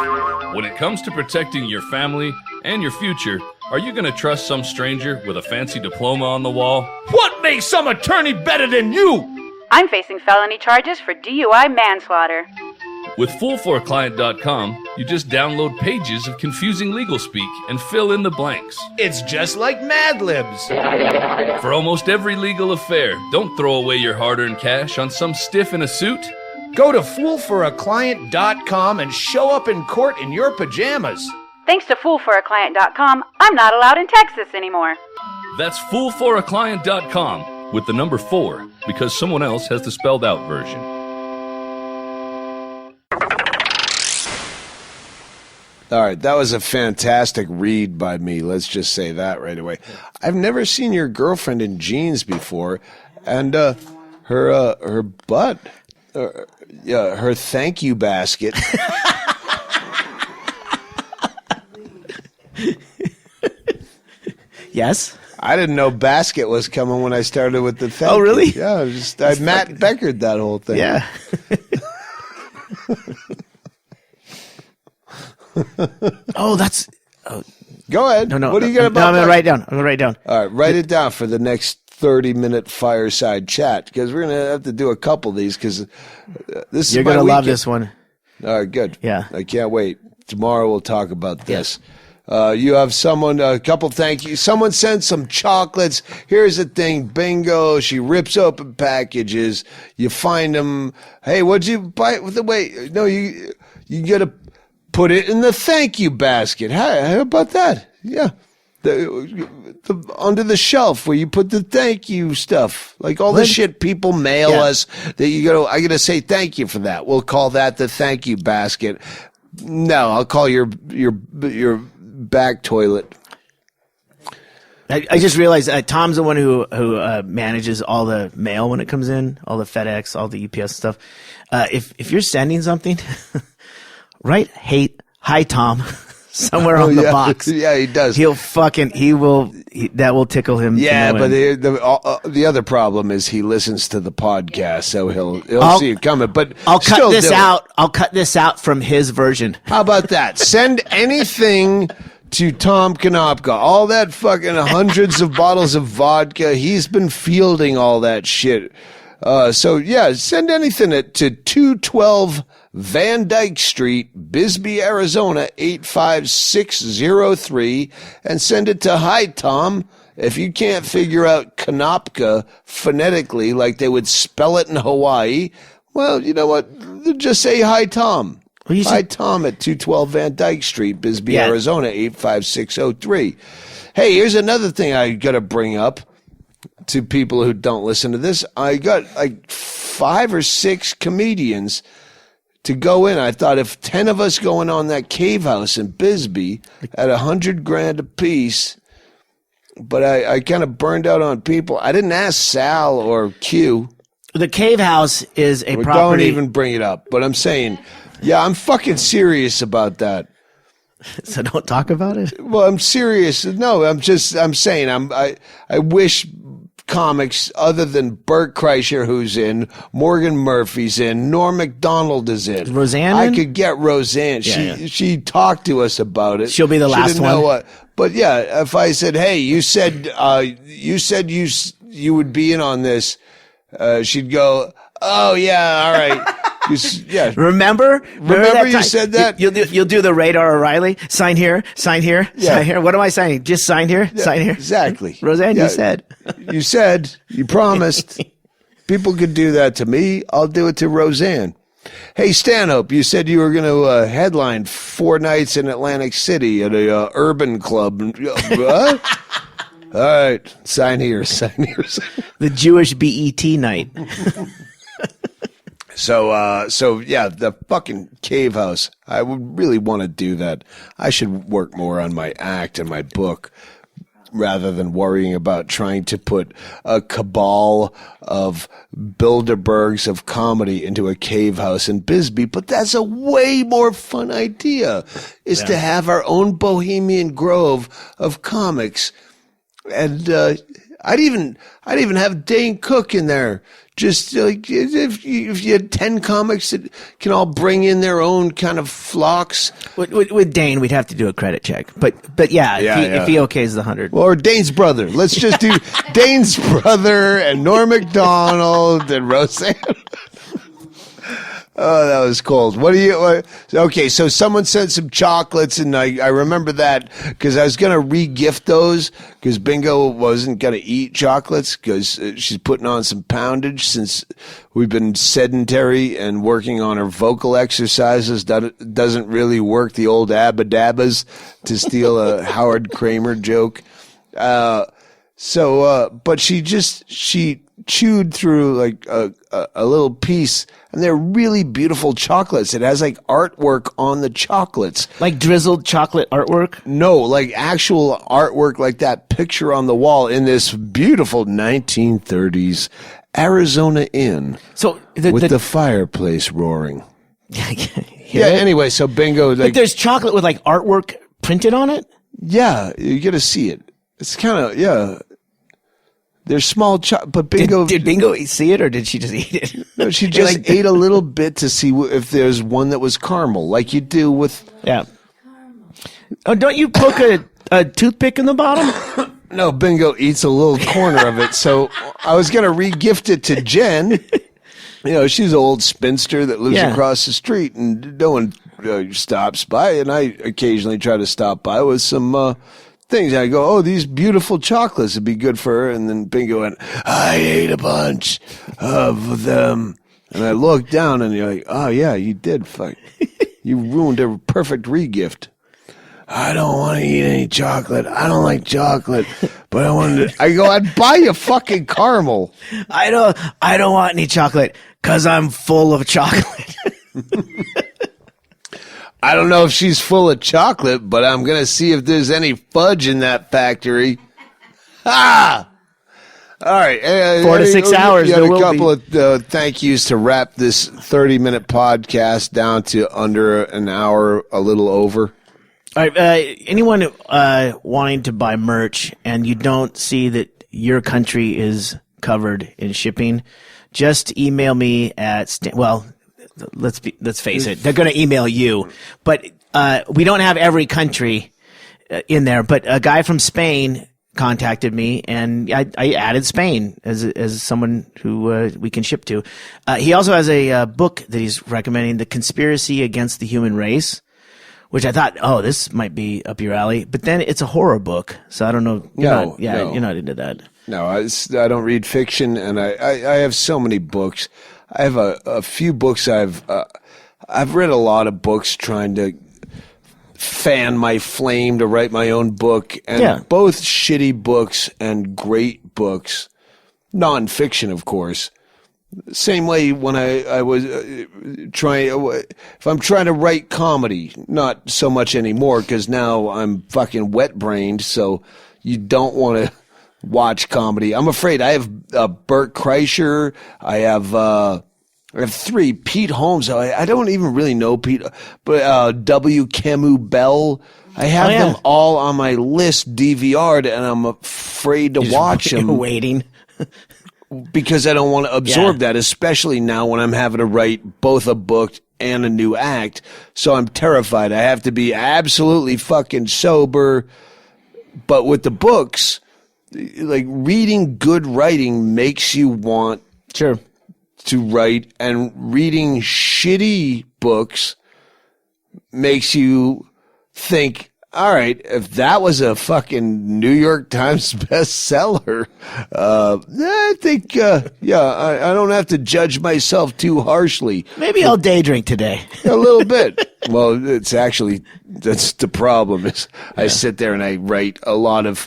S6: When it comes to protecting your family and your future, are you going to trust some stranger with a fancy diploma on the wall?
S1: What makes some attorney better than you?
S7: I'm facing felony charges for DUI manslaughter.
S6: With foolforaclient.com, you just download pages of confusing legal speak and fill in the blanks.
S1: It's just like Mad Libs.
S6: For almost every legal affair, don't throw away your hard-earned cash on some stiff in a suit.
S1: Go to foolforaclient.com and show up in court in your pajamas.
S7: Thanks to foolforaclient.com, I'm not allowed in Texas anymore.
S6: That's foolforaclient.com with the number 4, because someone else has the spelled out version.
S1: All right, that was a fantastic read by me. Let's just say that right away. I've never seen your girlfriend in jeans before, and her butt, her thank you basket.
S2: Yes.
S1: I didn't know basket was coming when I started with the thank
S2: Oh, really?
S1: you. Yeah, I Matt Beckered that whole thing.
S2: Yeah. Oh, that's
S1: Go ahead.
S2: no.
S1: What are you going to
S2: I'm gonna write down. I'm gonna write down.
S1: All right, write it down for the next 30-minute fireside chat because we're going to have to do a couple of these because this is
S2: You're
S1: my
S2: gonna love
S1: weekend.
S2: this one.
S1: All right, good.
S2: Yeah.
S1: I can't wait. Tomorrow we'll talk about this. You have a couple thank you. Someone sent some chocolates. Here's the thing, bingo. She rips open packages. You find them. Hey, what'd you buy? Wait, no, you got to put it in the thank you basket. How about that? Yeah. Under the shelf where you put the thank you stuff, like all the shit people mail us that I gotta say thank you for that. We'll call that the thank you basket. No, I'll call your back toilet.
S2: I just realized Tom's the one who manages all the mail when it comes in, all the FedEx, all the UPS stuff. If you're sending something, write hi Tom somewhere on the box.
S1: Yeah, he does.
S2: That will tickle him.
S1: Yeah, but the other problem is he listens to the podcast, so he'll see it coming. But
S2: I'll cut this out. I'll cut this out from his version.
S1: How about that? Send anything to Tom Konopka. All that fucking hundreds of bottles of vodka. He's been fielding all that shit. So yeah, send anything to 212 Van Dyke Street, Bisbee, Arizona 85603, and send it to Hi Tom. If you can't figure out Konopka phonetically like they would spell it in Hawaii, well, you know what? Just say Hi Tom. Hi Tom at 212 Van Dyke Street, Bisbee, Arizona 85603. Hey, here's another thing I got to bring up to people who don't listen to this. I got like 5 or 6 comedians to go in. I thought if 10 of us going on that cave house in Bisbee at $100,000 a piece, but I kind of burned out on people. I didn't ask Sal or Q.
S2: The cave house is a property.
S1: Don't even bring it up. But I'm saying, yeah, I'm fucking serious about that.
S2: So don't talk about it.
S1: Well, I'm serious. No, I'm saying I wish comics other than Bert Kreischer, who's in, Morgan Murphy's in, Norm Macdonald is in.
S2: Roseanne?
S1: I could get Roseanne. She talked to us about it.
S2: She'll be the last
S1: didn't
S2: one.
S1: Know what, but yeah, if I said, "Hey, you said you would be in on this," she'd go, "Oh yeah, all right." Yeah.
S2: Remember
S1: Remember you said that?
S2: You'll do the Radar O'Reilly. Sign here, sign here, sign here. What am I signing? Just sign here, sign here.
S1: Exactly.
S2: Roseanne, you said.
S1: You promised. People could do that to me. I'll do it to Roseanne. Hey, Stanhope, you said you were going to headline 4 nights in Atlantic City at a urban club. What? All right. Sign here.
S2: The Jewish BET night.
S1: So yeah, the fucking cave house. I would really want to do that. I should work more on my act and my book rather than worrying about trying to put a cabal of Bilderbergs of comedy into a cave house in Bisbee. But that's a way more fun idea, is to have our own Bohemian Grove of comics. And I'd even have Dane Cook in there. Just like if you had 10 comics that can all bring in their own kind of flocks.
S2: With Dane, we'd have to do a credit check. But if he okays the 100.
S1: Or Dane's brother. Let's just do Dane's brother and Norm Macdonald and Roseanne. Oh, that was cold. Okay, so someone sent some chocolates, and I remember that because I was going to re-gift those because Bingo wasn't going to eat chocolates because she's putting on some poundage since we've been sedentary and working on her vocal exercises. That doesn't really work the old abba-dabbas, to steal a Howard Kramer joke. But she chewed through like a little piece, and they're really beautiful chocolates. It has like artwork on the chocolates.
S2: Like drizzled chocolate artwork?
S1: No, like actual artwork, like that picture on the wall in this beautiful 1930s Arizona Inn.
S2: So
S1: with the fireplace roaring.
S2: Yeah,
S1: anyway, so Bingo.
S2: But there's chocolate with like artwork printed on it?
S1: Yeah, you got to see it. It's kind of, yeah. They're small, but Bingo.
S2: Did Bingo see it, or did she just eat it?
S1: No, she just ate a little bit to see if there's one that was caramel, like you do with.
S2: Yeah. Oh, don't you poke a toothpick in the bottom?
S1: No, Bingo eats a little corner of it. So I was going to re-gift it to Jen. You know, she's an old spinster that lives across the street, and no one stops by. And I occasionally try to stop by with some things. I go, oh, these beautiful chocolates would be good for her. And then Bingo went, I ate a bunch of them. And I looked down, and you're like, oh, yeah, you did. Fuck. You ruined a perfect re-gift. I don't want to eat any chocolate. I don't like chocolate, but I wanted to. I go, I'd buy you fucking caramel.
S2: I don't want any chocolate because I'm full of chocolate.
S1: I don't know if she's full of chocolate, but I'm going to see if there's any fudge in that factory. Ah! All right.
S2: 4 to 6 hours.
S1: You had
S2: there
S1: a
S2: will
S1: couple
S2: be.
S1: of thank yous to wrap this 30-minute podcast down to under an hour, a little over.
S2: All right, anyone wanting to buy merch and you don't see that your country is covered in shipping, just email me at let's face it, they're going to email you. But we don't have every country in there. But a guy from Spain contacted me, and I added Spain as someone who we can ship to. He also has a book that he's recommending, The Conspiracy Against the Human Race, which I thought, oh, this might be up your alley. But then it's a horror book, so I don't know.
S1: No.
S2: You're not into that.
S1: No, I don't read fiction, and I have so many books. I have a few books. I've read a lot of books trying to fan my flame to write my own book, and both shitty books and great books, nonfiction, of course. Same way when I was if I'm trying to write comedy, not so much anymore because now I'm fucking wet-brained, so you don't want to watch comedy. I'm afraid I have Bert Kreischer. I have 3. Pete Holmes. I don't even really know Pete, but W. Camus Bell. I have them all on my list DVR'd, and I'm afraid to watch them.
S2: Waiting.
S1: Because I don't want to absorb that, especially now when I'm having to write both a book and a new act. So I'm terrified. I have to be absolutely fucking sober. But with the books, like reading good writing makes you want to write, and reading shitty books makes you think, all right, if that was a fucking New York Times bestseller, I think, I don't have to judge myself too harshly.
S2: Maybe I'll day drink today.
S1: A little bit. Well, it's actually, that's the problem is I sit there and I write a lot of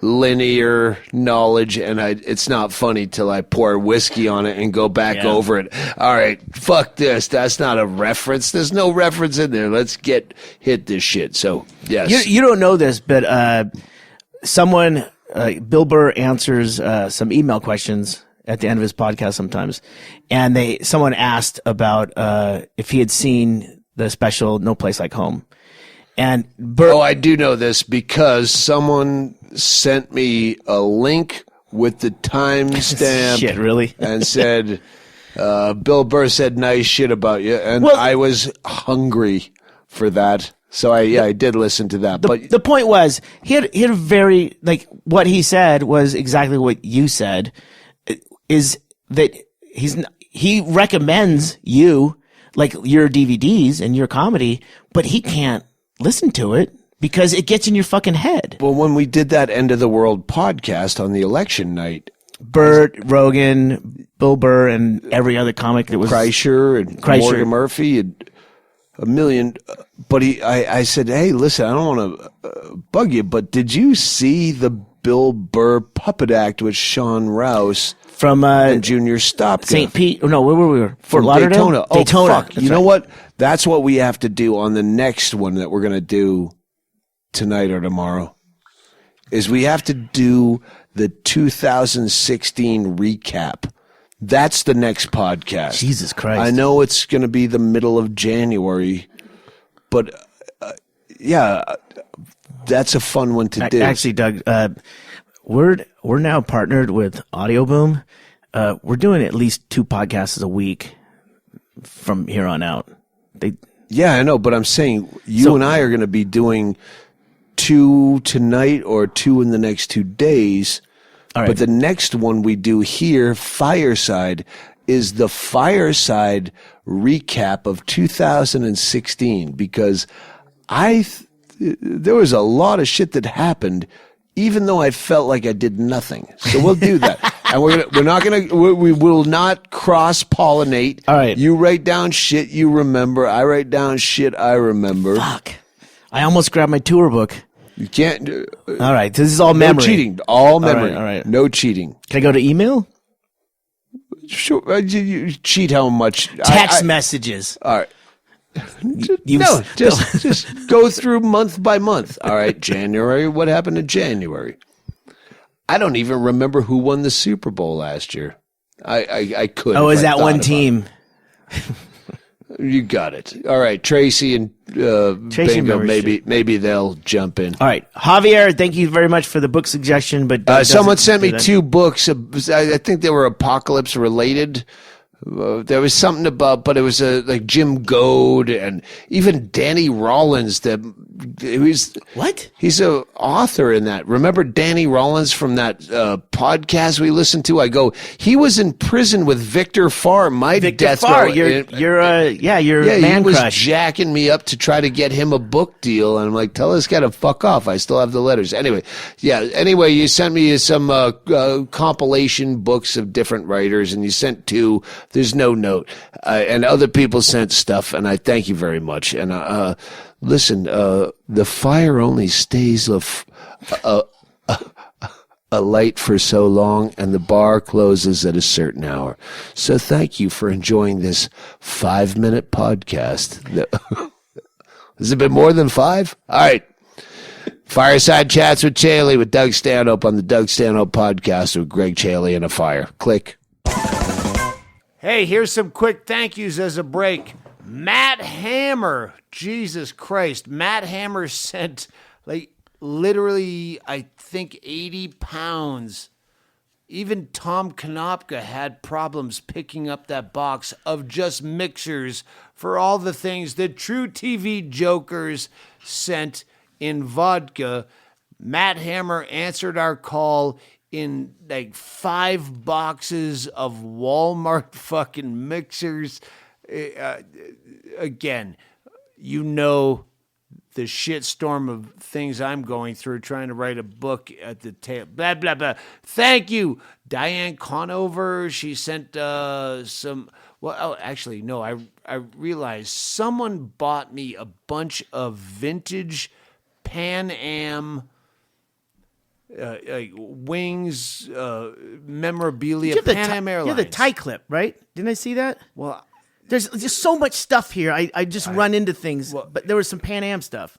S1: linear knowledge, and it's not funny till I pour whiskey on it and go back over it. All right, fuck this. That's not a reference. There's no reference in there. Let's hit this shit. So, yes.
S2: You don't know this, but someone, Bill Burr answers some email questions at the end of his podcast sometimes, and someone asked about if he had seen the special No Place Like Home. And
S1: Oh, I do know this because someone sent me a link with the timestamp.
S2: Shit, really?
S1: And said, Bill Burr said nice shit about you. And I was hungry for that. So I did listen to that. But
S2: the point was, he had a very, like, what he said was exactly what you said, is that he recommends you, like your DVDs and your comedy, but he can't listen to it because it gets in your fucking head.
S1: Well, when we did that End of the World podcast on the election night,
S2: Bert, Rogan, Bill Burr, and every other comic that was
S1: Kreischer and Morgan Murphy and a million. But I said, hey, listen, I don't want to bug you, but did you see the Bill Burr puppet act with Sean Rouse
S2: from
S1: and Junior Stopka?
S2: St. Pete? No, where were we?
S1: Fort Lauderdale? Daytona.
S2: Daytona.
S1: Oh, fuck. You know what? That's what we have to do on the next one that we're going to do tonight or tomorrow, is we have to do the 2016 recap. That's the next podcast.
S2: Jesus Christ.
S1: I know it's going to be the middle of January, but that's a fun one to do.
S2: Actually, Doug, we're now partnered with Audio Boom. We're doing at least 2 podcasts a week from here on out.
S1: Yeah, I know, but I'm saying you and I are going to be doing 2 tonight or 2 in the next 2 days.
S2: All right.
S1: But the next one we do here, Fireside, is the Fireside recap of 2016 because there was a lot of shit that happened, even though I felt like I did nothing. So we'll do that, and we will not cross pollinate.
S2: All right.
S1: You write down shit you remember. I write down shit I remember.
S2: Fuck. I almost grabbed my tour book.
S1: You can't.
S2: All right. This is all
S1: No
S2: memory.
S1: cheating. All memory.
S2: All right.
S1: No cheating.
S2: Can I go to email?
S1: Sure. You cheat how much?
S2: Text messages.
S1: All right.
S2: You
S1: No, just go through month by month. All right, January. What happened in January? I don't even remember who won the Super Bowl last year. I could.
S2: Oh,
S1: if
S2: is
S1: I
S2: that
S1: thought
S2: one
S1: about
S2: team?
S1: it. You got it. All right, Tracy and
S2: Tracy
S1: Bingo.
S2: remembers
S1: Maybe they'll jump in.
S2: All right, Javier. Thank you very much for the book suggestion. But
S1: Someone sent me
S2: do that.
S1: 2 books. I think they were apocalypse related. There was something about, but it was like Jim Goad and even Danny Rollins.
S2: What?
S1: He's a author in that. Remember Danny Rollins from that podcast we listened to? I go, he was in prison with Victor Farr. My
S2: Victor
S1: death
S2: Farr,
S1: row.
S2: your
S1: Yeah,
S2: man
S1: he was
S2: crush.
S1: jacking me up to try to get him a book deal, and I'm like, tell this guy to fuck off. I still have the letters. Anyway, you sent me some compilation books of different writers, and you sent 2. There's no note, and other people sent stuff, and I thank you very much. And listen, the fire only stays alight for so long, and the bar closes at a certain hour. So thank you for enjoying this 5-minute podcast. Has it been more than 5? All right. Fireside Chats with Chaille with Doug Stanhope on the Doug Stanhope podcast with Ggreg, Chaille, and a fire. Click. Hey, here's some quick thank yous as a break. Matt Hammer. Jesus Christ. Matt Hammer sent literally, I think, 80 pounds. Even Tom Konopka had problems picking up that box of just mixers for all the things that True TV Jokers sent in vodka. Matt Hammer answered our call in 5 boxes of Walmart fucking mixers. Again, the shitstorm of things I'm going through trying to write a book at the tail. Blah, blah, blah. Thank you, Diane Conover. She sent some. Well, actually, no. I realized someone bought me a bunch of vintage Pan Am wings, memorabilia, Pan Am Airlines.
S2: You have the tie clip, right? Didn't I see that?
S1: Well,
S2: there's just so much stuff here. I just run into things, but there was some Pan Am stuff.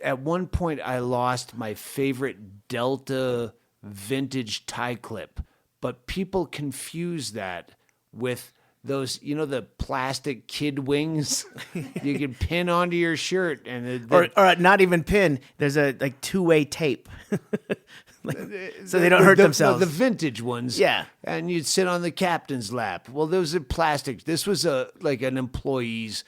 S1: At one point, I lost my favorite Delta vintage tie clip, but people confuse that with those, the plastic kid wings you can pin onto your shirt, and
S2: or not even pin. There's a 2-way tape, so they don't hurt themselves.
S1: The vintage ones,
S2: yeah.
S1: And you'd sit on the captain's lap. Well, those are plastic. This was an employee's.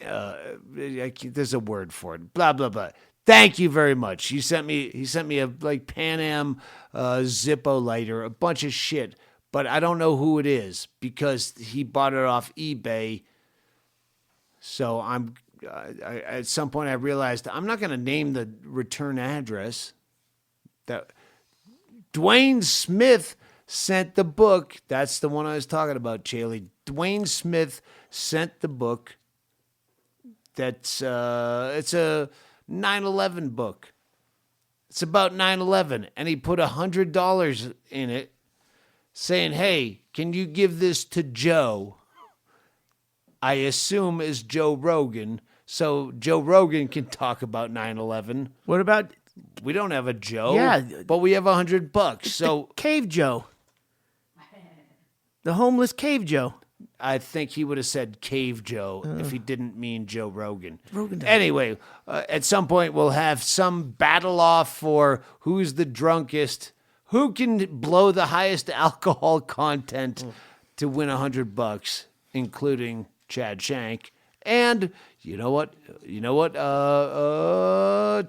S1: There's a word for it. Blah blah blah. Thank you very much. He sent me a Pan Am Zippo lighter, a bunch of shit. But I don't know who it is because he bought it off eBay. So at some point I realized I'm not going to name the return address. That Dwayne Smith sent the book. That's the one I was talking about, Chaille. Dwayne Smith sent the book. It's a 9/11 book. It's about 9/11, and he put $100 in it, saying, "Hey, can you give this to Joe?" I assume is Joe Rogan, so Joe Rogan can talk about 9/11.
S2: What about?
S1: We don't have a Joe,
S2: Yeah,
S1: but we have $100. So
S2: Cave Joe, the homeless Cave Joe.
S1: I think he would have said Cave Joe if he didn't mean Joe Rogan.
S2: Rogan doesn't.
S1: Anyway, at some point we'll have some battle off for who's the drunkest, who can blow the highest alcohol content to win $100, including Chad Shank And you know what?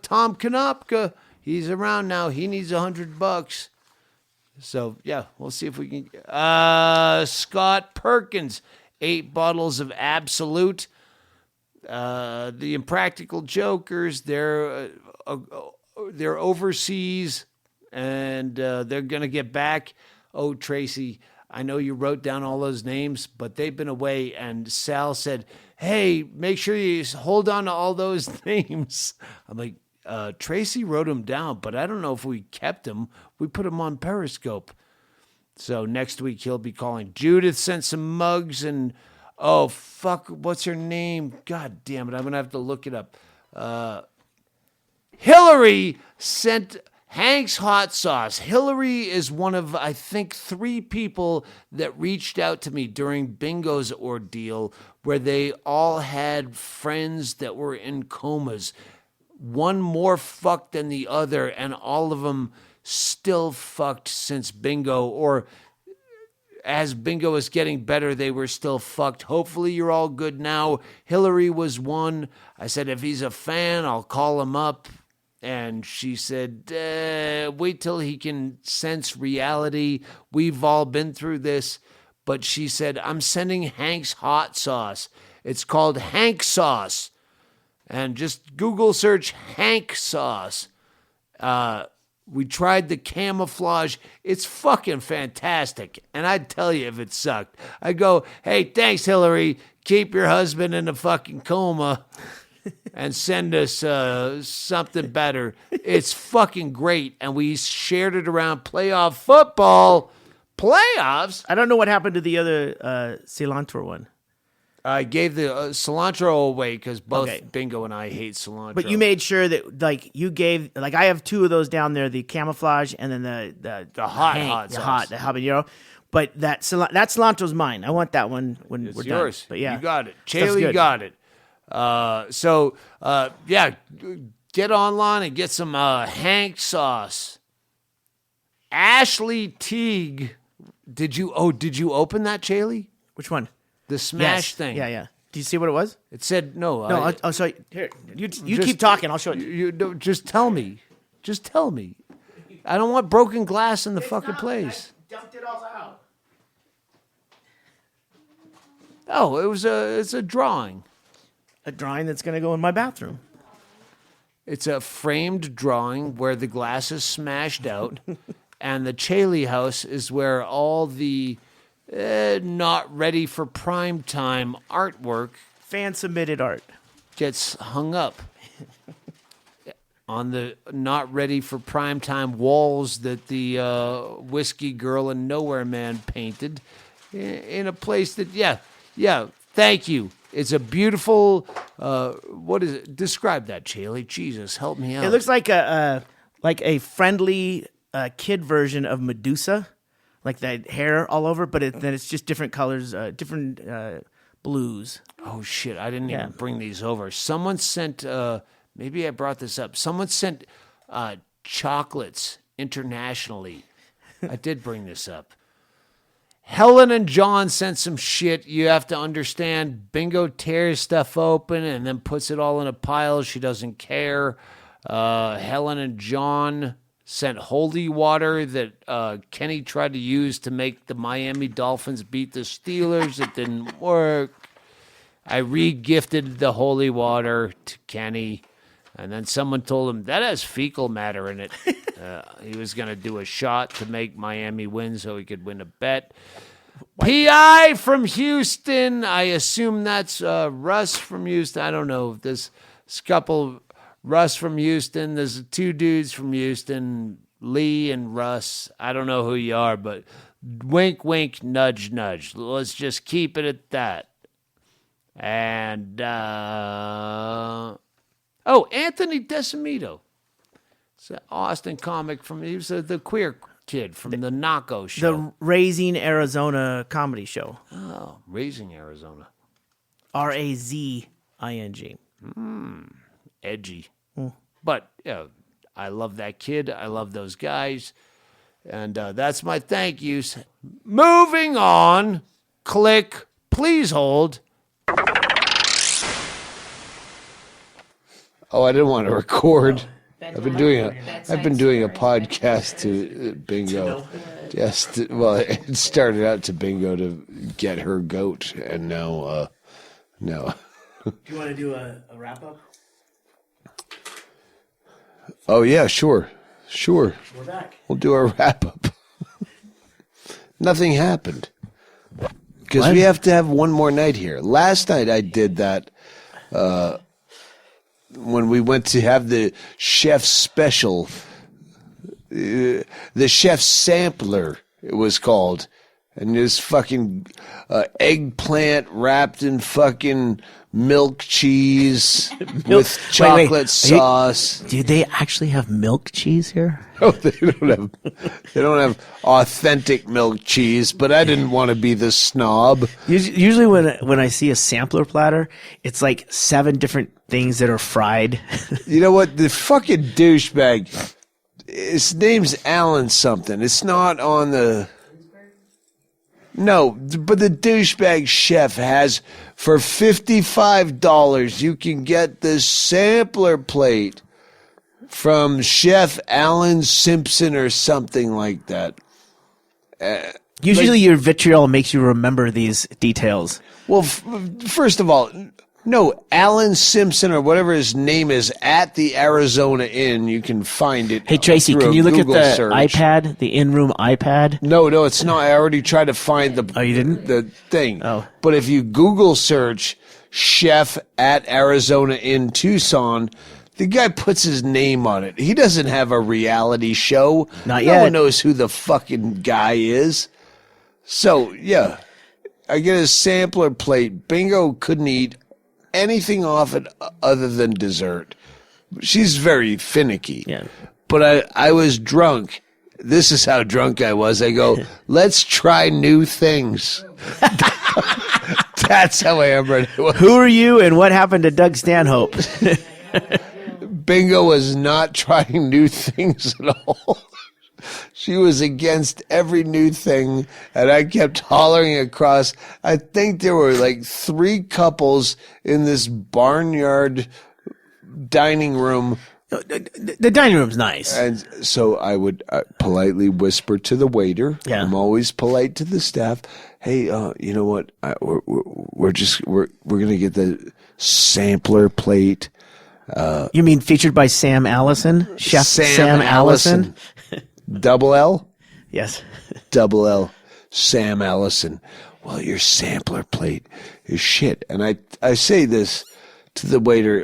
S1: Tom Konopka, he's around now. He needs $100. So yeah, we'll see if we can. Scott Perkins, 8 bottles of Absolute. The Impractical Jokers, they're overseas, and they're gonna get back. Oh, Tracy, I know you wrote down all those names, but they've been away. And Sal said, "Hey, make sure you hold on to all those names." I'm like, Tracy wrote them down, but I don't know if we kept them. We put them on Periscope. So next week he'll be calling. Judith sent some mugs and, oh, fuck, what's her name? God damn it, I'm going to have to look it up. Hillary sent Hank's hot sauce. Hillary is one of, I think, 3 people that reached out to me during Bingo's ordeal where they all had friends that were in comas. One more fucked than the other, and all of them still fucked since Bingo, or as Bingo is getting better, they were still fucked. Hopefully you're all good now. Hillary was one. I said, if he's a fan, I'll call him up. And she said, wait till he can sense reality. We've all been through this. But she said, I'm sending Hank's hot sauce. It's called Hank sauce. And just Google search Hank sauce. We tried the camouflage. It's fucking fantastic. And I'd tell you if it sucked. I'd go, hey, thanks, Hillary. Keep your husband in a fucking coma and send us something better. It's fucking great. And we shared it around playoff football. Playoffs?
S2: I don't know what happened to the other cilantro one.
S1: I gave the cilantro away because both Bingo and I hate cilantro.
S2: But you made sure that, like, you gave, like, I have 2 of those down there, the camouflage and then the hot sauce. The habanero. But that cilantro's mine. I want that one when we're
S1: yours.
S2: done. But yeah,
S1: you got it. Chaille got it. Yeah, get online and get some Hank sauce. Ashley Teague, did you open that, Chaille?
S2: Which one?
S1: The smash thing.
S2: Yeah. Do you see what it was?
S1: It said no.
S2: No, I'll show you. Here, you keep talking. I'll show you.
S1: You don't, just tell me. Just tell me. I don't want broken glass in the fucking place.
S2: I dumped it all out.
S1: Oh, it's a drawing.
S2: A drawing that's going to go in my bathroom.
S1: It's a framed drawing where the glass is smashed out, and the Chaille house is where all the not ready for prime time artwork,
S2: fan submitted art,
S1: gets hung up on the not ready for prime time walls that the Whiskey Girl and Nowhere Man painted in a place that, yeah, thank you. It's a beautiful, what is it? Describe that, Chaille. Jesus, help me out.
S2: It looks like a friendly kid version of Medusa. Like that hair all over, but then it's just different colors, different blues.
S1: Oh, shit. I didn't even bring these over. Someone sent, maybe I brought this up. Someone sent chocolates internationally. I did bring this up. Helen and John sent some shit. You have to understand, Bingo tears stuff open and then puts it all in a pile. She doesn't care. Helen and John sent holy water that Kenny tried to use to make the Miami Dolphins beat the Steelers. It didn't work. I re-gifted the holy water to Kenny, and then someone told him that has fecal matter in it. He was going to do a shot to make Miami win so he could win a bet. P.I. from Houston. I assume that's Russ from Houston. I don't know. This couple... Russ from Houston. There's 2 dudes from Houston, Lee and Russ. I don't know who you are, but wink, wink, nudge, nudge. Let's just keep it at that. And, Anthony Decimito. It's an Austin comic he was the queer kid from the Naco show.
S2: The Raising Arizona comedy show.
S1: Oh, Raising Arizona.
S2: Razing.
S1: Edgy. But I love that kid. I love those guys. And that's my thank yous. Moving on. Click. Please hold. Oh, I didn't want to record. I've been doing a podcast to Bingo. Yes, well, it started out to Bingo to get her goat, and now, no.
S2: Do you want to do a wrap up?
S1: Oh yeah, sure.
S2: We're back.
S1: We'll do a wrap up. Nothing happened because
S2: What?
S1: we have to have one more night here. Last night I did that. When we went to have the chef special, the chef sampler, it was called, and this fucking eggplant wrapped in fucking milk cheese with chocolate sauce.
S2: Do they actually have milk cheese here?
S1: Oh, they don't have authentic milk cheese, but I didn't want to be the snob.
S2: Usually when I see a sampler platter, it's like 7 different things that are fried.
S1: You know what? The fucking douchebag, his name's Alan something. It's not on the... No, but the douchebag chef has, for $55, you can get this sampler plate from Chef Alan Simpson or something like that.
S2: Usually your vitriol makes you remember these details.
S1: Well, first of all, no, Alan Simpson or whatever his name is at the Arizona Inn. You can find it.
S2: Hey, Tracy,
S1: through
S2: can
S1: a
S2: you look
S1: Google
S2: at the
S1: search.
S2: iPad, the in-room iPad?
S1: No, it's not. I already tried to find the.
S2: Oh, you didn't?
S1: The thing.
S2: Oh.
S1: But if you Google search chef at Arizona in Tucson, the guy puts his name on it. He doesn't have a reality show.
S2: Not
S1: No
S2: yet.
S1: one knows who the fucking guy is. So, yeah. I get a sampler plate. Bingo couldn't eat anything off it other than dessert. She's very finicky.
S2: Yeah.
S1: But I was drunk. This is how drunk I was. I go, let's try new things. That's how I am right now.
S2: Who are you and what happened to Doug Stanhope?
S1: Bingo was not trying new things at all. She was against every new thing, and I kept hollering across. I think there were like 3 couples in this barnyard dining room.
S2: The dining room's nice.
S1: And so I would politely whisper to the waiter.
S2: Yeah.
S1: I'm always polite to the staff. Hey, you know what? We're gonna get the sampler plate.
S2: You mean featured by Sam Allison? Chef Sam Allison?
S1: Double L?
S2: Yes.
S1: Double L. Sam Allison. Well, your sampler plate is shit. And I say this to the waiter,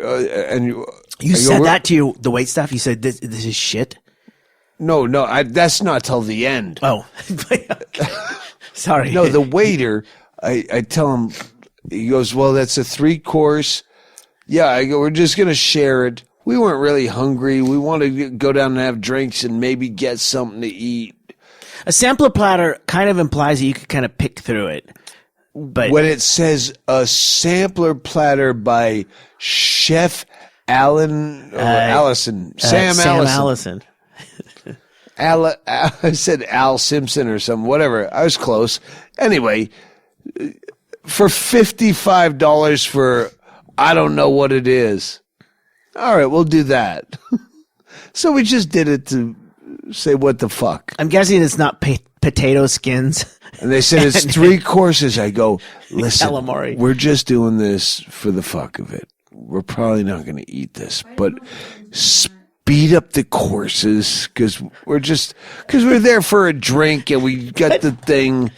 S1: and
S2: You said that to the wait staff? You said this is shit?
S1: No, that's not till the end.
S2: Oh. Sorry.
S1: No, the waiter, I tell him, he goes, well, that's a 3-course. Yeah, I go, we're just going to share it. We weren't really hungry. We want to go down and have drinks and maybe get something to eat.
S2: A sampler platter kind of implies that you could kind of pick through it. But
S1: When it says a sampler platter by Chef Alan, or Allison, Sam Allison. I said Al Simpson or something, whatever. I was close. Anyway, for $55 for I don't know what it is. All right, we'll do that. So we just did it to say what the fuck.
S2: I'm guessing it's not potato skins.
S1: And they said it's 3 courses. I go, listen,
S2: Calamari.
S1: we're just doing this for the fuck of it. We're probably not going to eat this, but speed up the courses because we're there for a drink and we got the thing.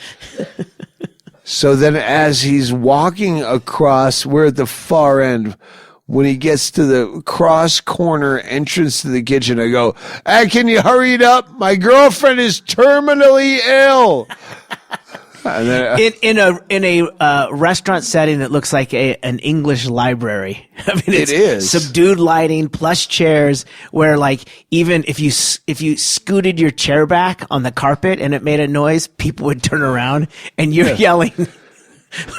S1: So then as he's walking across, we're at the far end. When he gets to the cross corner entrance to the kitchen, I go, hey, can you hurry it up? My girlfriend is terminally ill. And then,
S2: In a restaurant setting that looks like an English library. I mean,
S1: It is.
S2: subdued lighting, plush chairs, where like even if you scooted your chair back on the carpet and it made a noise, people would turn around and you're yelling,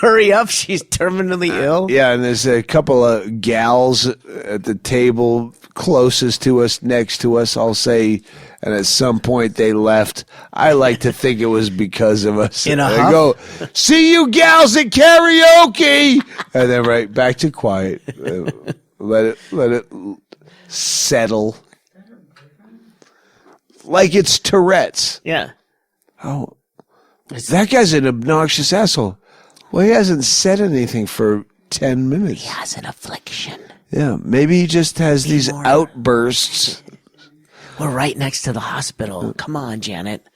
S2: "Hurry up! She's terminally ill."
S1: yeah, and there's a couple of gals at the table closest to us, next to us, I'll say, and at some point they left. I like to think it was because of us.
S2: In a
S1: And
S2: huff?
S1: I go, see you gals at karaoke! And then right back to quiet. Let it settle. Like it's Tourette's.
S2: Yeah.
S1: Oh, that guy's an obnoxious asshole. Well, he hasn't said anything for 10 minutes.
S2: He has an affliction.
S1: Yeah, maybe he just has these outbursts.
S2: We're right next to the hospital. Come on, Janet.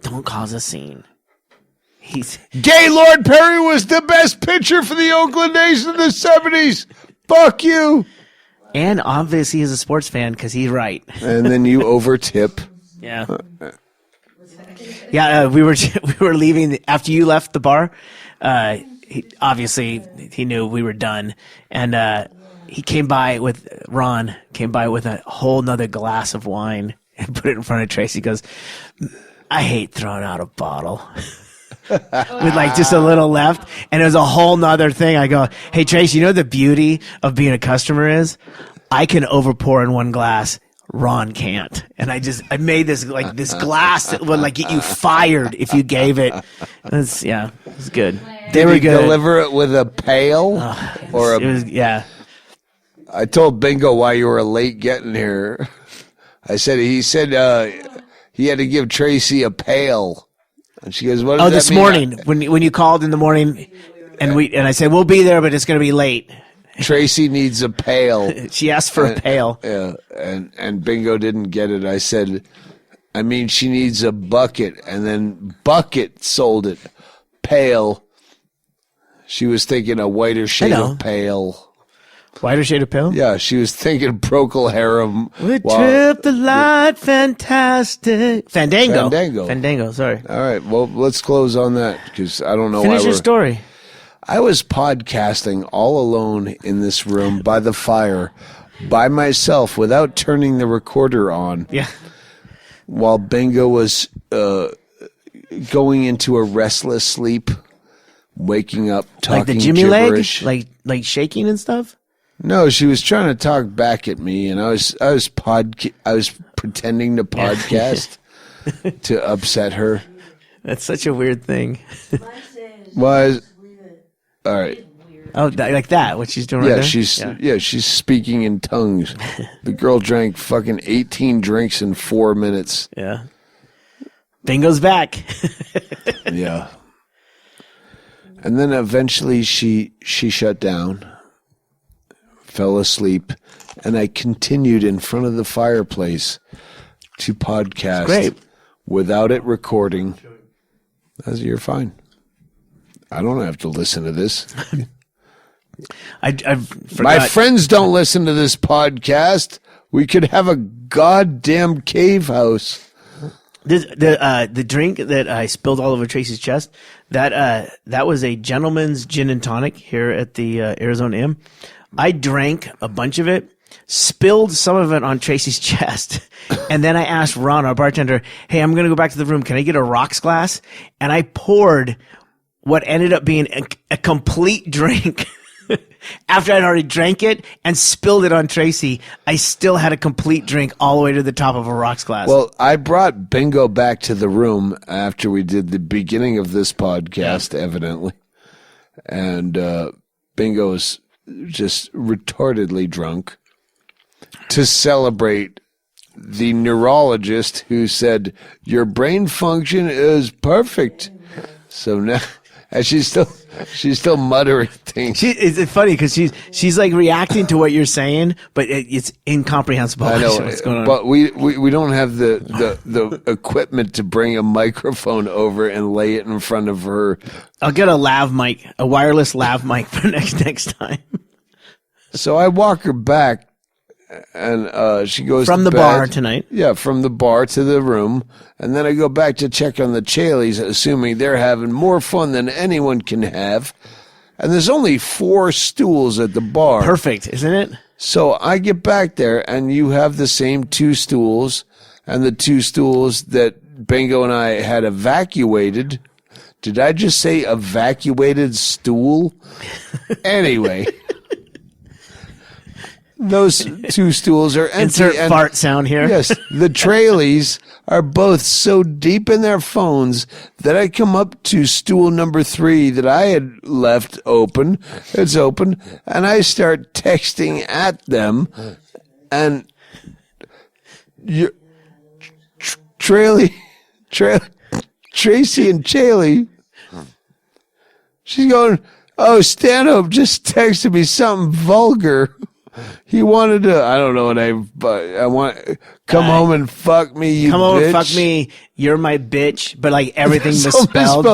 S2: Don't cause a scene.
S1: Gaylord Perry was the best pitcher for the Oakland A's in the 70s. Fuck you.
S2: And obviously he's a sports fan because he's right.
S1: And then you overtip.
S2: Yeah. Yeah, we were leaving after you left the bar. He knew we were done, and Ron came by with a whole nother glass of wine and put it in front of Tracy. He goes, I hate throwing out a bottle. With like just a little left, and it was a whole nother thing. I go, hey Tracy, you know the beauty of being a customer is I can overpour in one glass. Ron can't. And I made this glass that would like get you fired if you gave it. It's good. They were good.
S1: Deliver it with a pail I told Bingo why you were late getting here. He said he had to give Tracy a pail. And she goes, what does that
S2: this
S1: mean?
S2: morning when you called in the morning and I said we'll be there but it's going to be late.
S1: Tracy needs a pail.
S2: She asked for a pail.
S1: Yeah, and Bingo didn't get it. I said, she needs a bucket, and then Bucket sold it. Pail. She was thinking a whiter shade of pale.
S2: Whiter shade of pale?
S1: Yeah, she was thinking Procol Harum.
S2: We trip the light, fantastic. Fandango, sorry.
S1: All right, well, let's close on that, because I don't know
S2: Finish
S1: why
S2: your story.
S1: I was podcasting all alone in this room by the fire, by myself, without turning the recorder on.
S2: Yeah.
S1: While Bingo was going into a restless sleep, waking up, talking
S2: like the Jimmy
S1: gibberish.
S2: leg, like shaking and stuff.
S1: No, she was trying to talk back at me, and I was pretending to podcast to upset her.
S2: That's such a weird thing.
S1: All right.
S2: Oh, like that? What she's doing?
S1: Yeah,
S2: right there?
S1: she's speaking in tongues. The girl drank fucking 18 drinks in 4 minutes.
S2: Yeah. Bingo's back.
S1: Yeah. And then eventually she shut down, fell asleep, and I continued in front of the fireplace to podcast.
S2: Great.
S1: Without it recording. You're fine. I don't have to listen to this.
S2: I forgot.
S1: My friends don't listen to this podcast. We could have a goddamn cave house.
S2: The drink that I spilled all over Tracy's chest, that was a gentleman's gin and tonic here at the Arizona Inn. I drank a bunch of it, spilled some of it on Tracy's chest, and then I asked Ron, our bartender, hey, I'm going to go back to the room. Can I get a rocks glass? And I poured what ended up being a complete drink. After I'd already drank it and spilled it on Tracy, I still had a complete drink all the way to the top of a rocks glass.
S1: Well, I brought Bingo back to the room after we did the beginning of this podcast, evidently. And Bingo's just retardedly drunk to celebrate the neurologist who said, your brain function is perfect. So now... And she's still muttering things.
S2: It's funny because she's like reacting to what you're saying, but it's incomprehensible.
S1: I know
S2: what's going on.
S1: But we don't have the equipment to bring a microphone over and lay it in front of her.
S2: I'll get a lav mic, a wireless lav mic for next time.
S1: So I walk her back, and she goes
S2: from
S1: to
S2: the
S1: bed.
S2: bar tonight.
S1: Yeah, from the bar to the room, and then I go back to check on the Chailles, assuming they're having more fun than anyone can have. And there's only 4 stools at the bar.
S2: Perfect, isn't it?
S1: So I get back there, and you have the same 2 stools, and the 2 stools that Bingo and I had evacuated. Did I just say evacuated stool? Anyway. those two stools are empty.
S2: Insert
S1: and
S2: fart sound here.
S1: Yes, the Chailles are both so deep in their phones that I come up to stool number 3 that I had left open. It's open, and I start texting at them, and Tracy and Chaille, she's going, "Oh, Stanhope just texted me something vulgar. He wanted to, I don't know what but I want, come home and fuck me, you
S2: Come
S1: bitch.
S2: home and fuck me. You're my bitch. But like everything misspelled.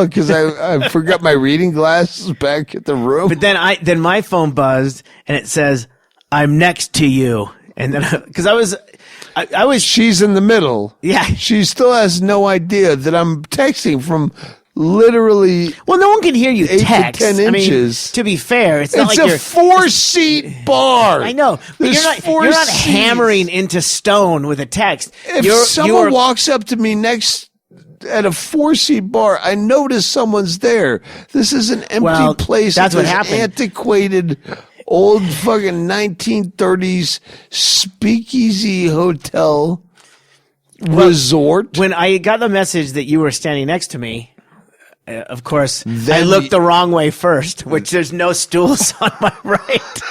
S1: Because I forgot my reading glasses back at the room.
S2: But then my phone buzzed and it says, "I'm next to you." And then, because I was,
S1: She's in the middle.
S2: Yeah.
S1: She still has no idea that I'm texting from literally
S2: well, no one can hear you
S1: 8 to
S2: text.
S1: 10
S2: I mean,
S1: inches.
S2: to be fair, it's not
S1: It's
S2: like
S1: a
S2: you're
S1: 4-seat bar.
S2: I know, but
S1: There's
S2: you're
S1: four
S2: not
S1: seats.
S2: hammering into stone with a text.
S1: If someone walks up to me next at a 4-seat bar, I notice someone's there. This is an empty place.
S2: That's
S1: at
S2: what
S1: this
S2: happened.
S1: Antiquated, old fucking 1930s speakeasy hotel resort.
S2: When I got the message that you were standing next to me, of course,
S1: Then
S2: I looked the wrong way first, which there's no stools on my right.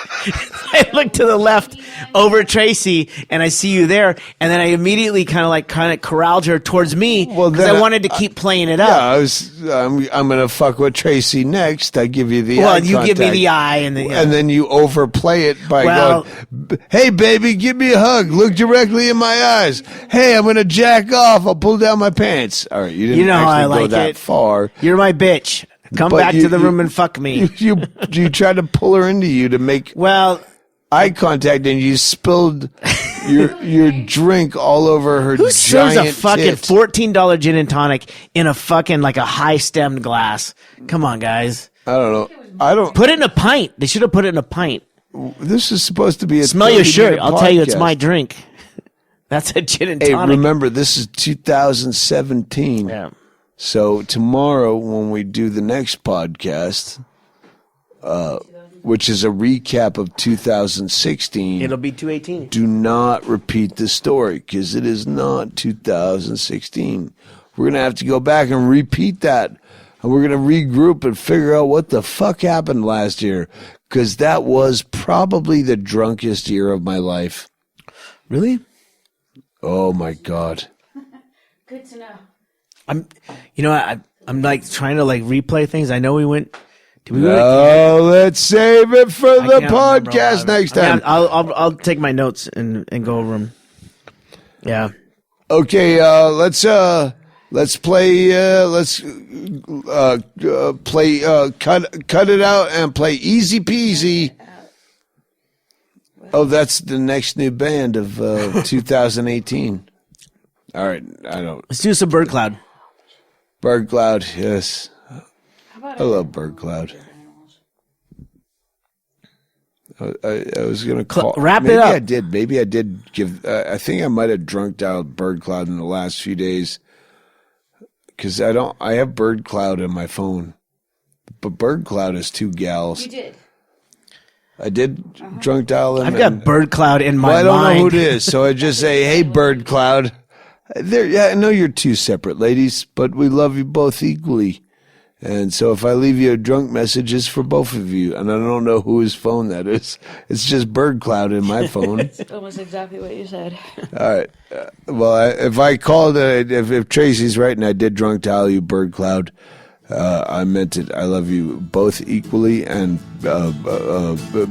S2: I looked to the left over Tracy, and I see you there, and then I immediately kind of corralled her towards me because
S1: then
S2: I wanted to keep playing it
S1: Yeah,
S2: up.
S1: I'm gonna fuck with Tracy next. I give you the eye
S2: Well, you give me
S1: contact.
S2: the eye, and
S1: then you overplay it by
S2: Well-
S1: going, "Hey, baby, give me a hug. Look directly in my eyes. Hey, I'm gonna jack off. I'll pull down my pants." All right, you didn't
S2: know how
S1: actually
S2: I
S1: go
S2: like
S1: that
S2: it.
S1: far.
S2: You're my bitch. Come
S1: But
S2: back
S1: you-
S2: to the
S1: you-
S2: room and fuck me.
S1: You tried to pull her into you to make
S2: Well,
S1: eye contact, and you spilled your drink all over her
S2: who serves
S1: giant
S2: a fucking
S1: tit.
S2: $14 gin and tonic in a fucking like a high stemmed glass? Come on, guys.
S1: I don't know. I don't.
S2: Put it in a pint. They should have put it in a pint.
S1: This is supposed to be a
S2: Smell your
S1: 30-minute
S2: shirt. I'll tell you, it's
S1: podcast.
S2: my drink. That's a gin and
S1: Hey,
S2: tonic.
S1: remember, this is 2017.
S2: Yeah.
S1: So tomorrow, when we do the next podcast, which is a recap of 2016,
S2: It'll be 218.
S1: do not repeat the story because it is not 2016. We're going to have to go back and repeat that. And we're going to regroup and figure out what the fuck happened last year because that was probably the drunkest year of my life.
S2: Really?
S1: Oh, my God.
S4: Good to know.
S2: I'm like trying to like replay things. I know we went. Did we?
S1: No, let's save it for the
S2: can't remember all
S1: podcast
S2: of it.
S1: next time.
S2: I'll take my notes and go over them. Yeah.
S1: Okay, let's play. Let's play. Cut it out and play Easy Peasy. Oh, that's the next new band of 2018. All right, I don't.
S2: Let's do some bird cloud.
S1: Bird Cloud, yes. I love Bird Cloud. I was gonna call.
S2: Wrap it
S1: maybe
S2: up.
S1: I did. Maybe I did give. I think I might have drunked out Bird Cloud in the last few days. Because I don't. I have Bird Cloud in my phone, but Bird Cloud is 2 gals.
S4: You did.
S1: I did drunk dial them.
S2: I've got bird cloud in my mind.
S1: Well, I don't know who it is, so I just say, "Hey, Bird Cloud." There, yeah, I know you're 2 separate ladies, but we love you both equally. And so if I leave you a drunk message, it's for both of you. And I don't know whose phone that is. It's just Bird Cloud in my phone.
S3: Almost exactly what you said.
S1: All right. If I called, if Tracy's right and I did drunk dial you, Bird Cloud, I meant it. I love you both equally and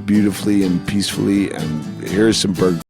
S1: beautifully and peacefully. And here's some Bird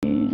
S3: Yeah.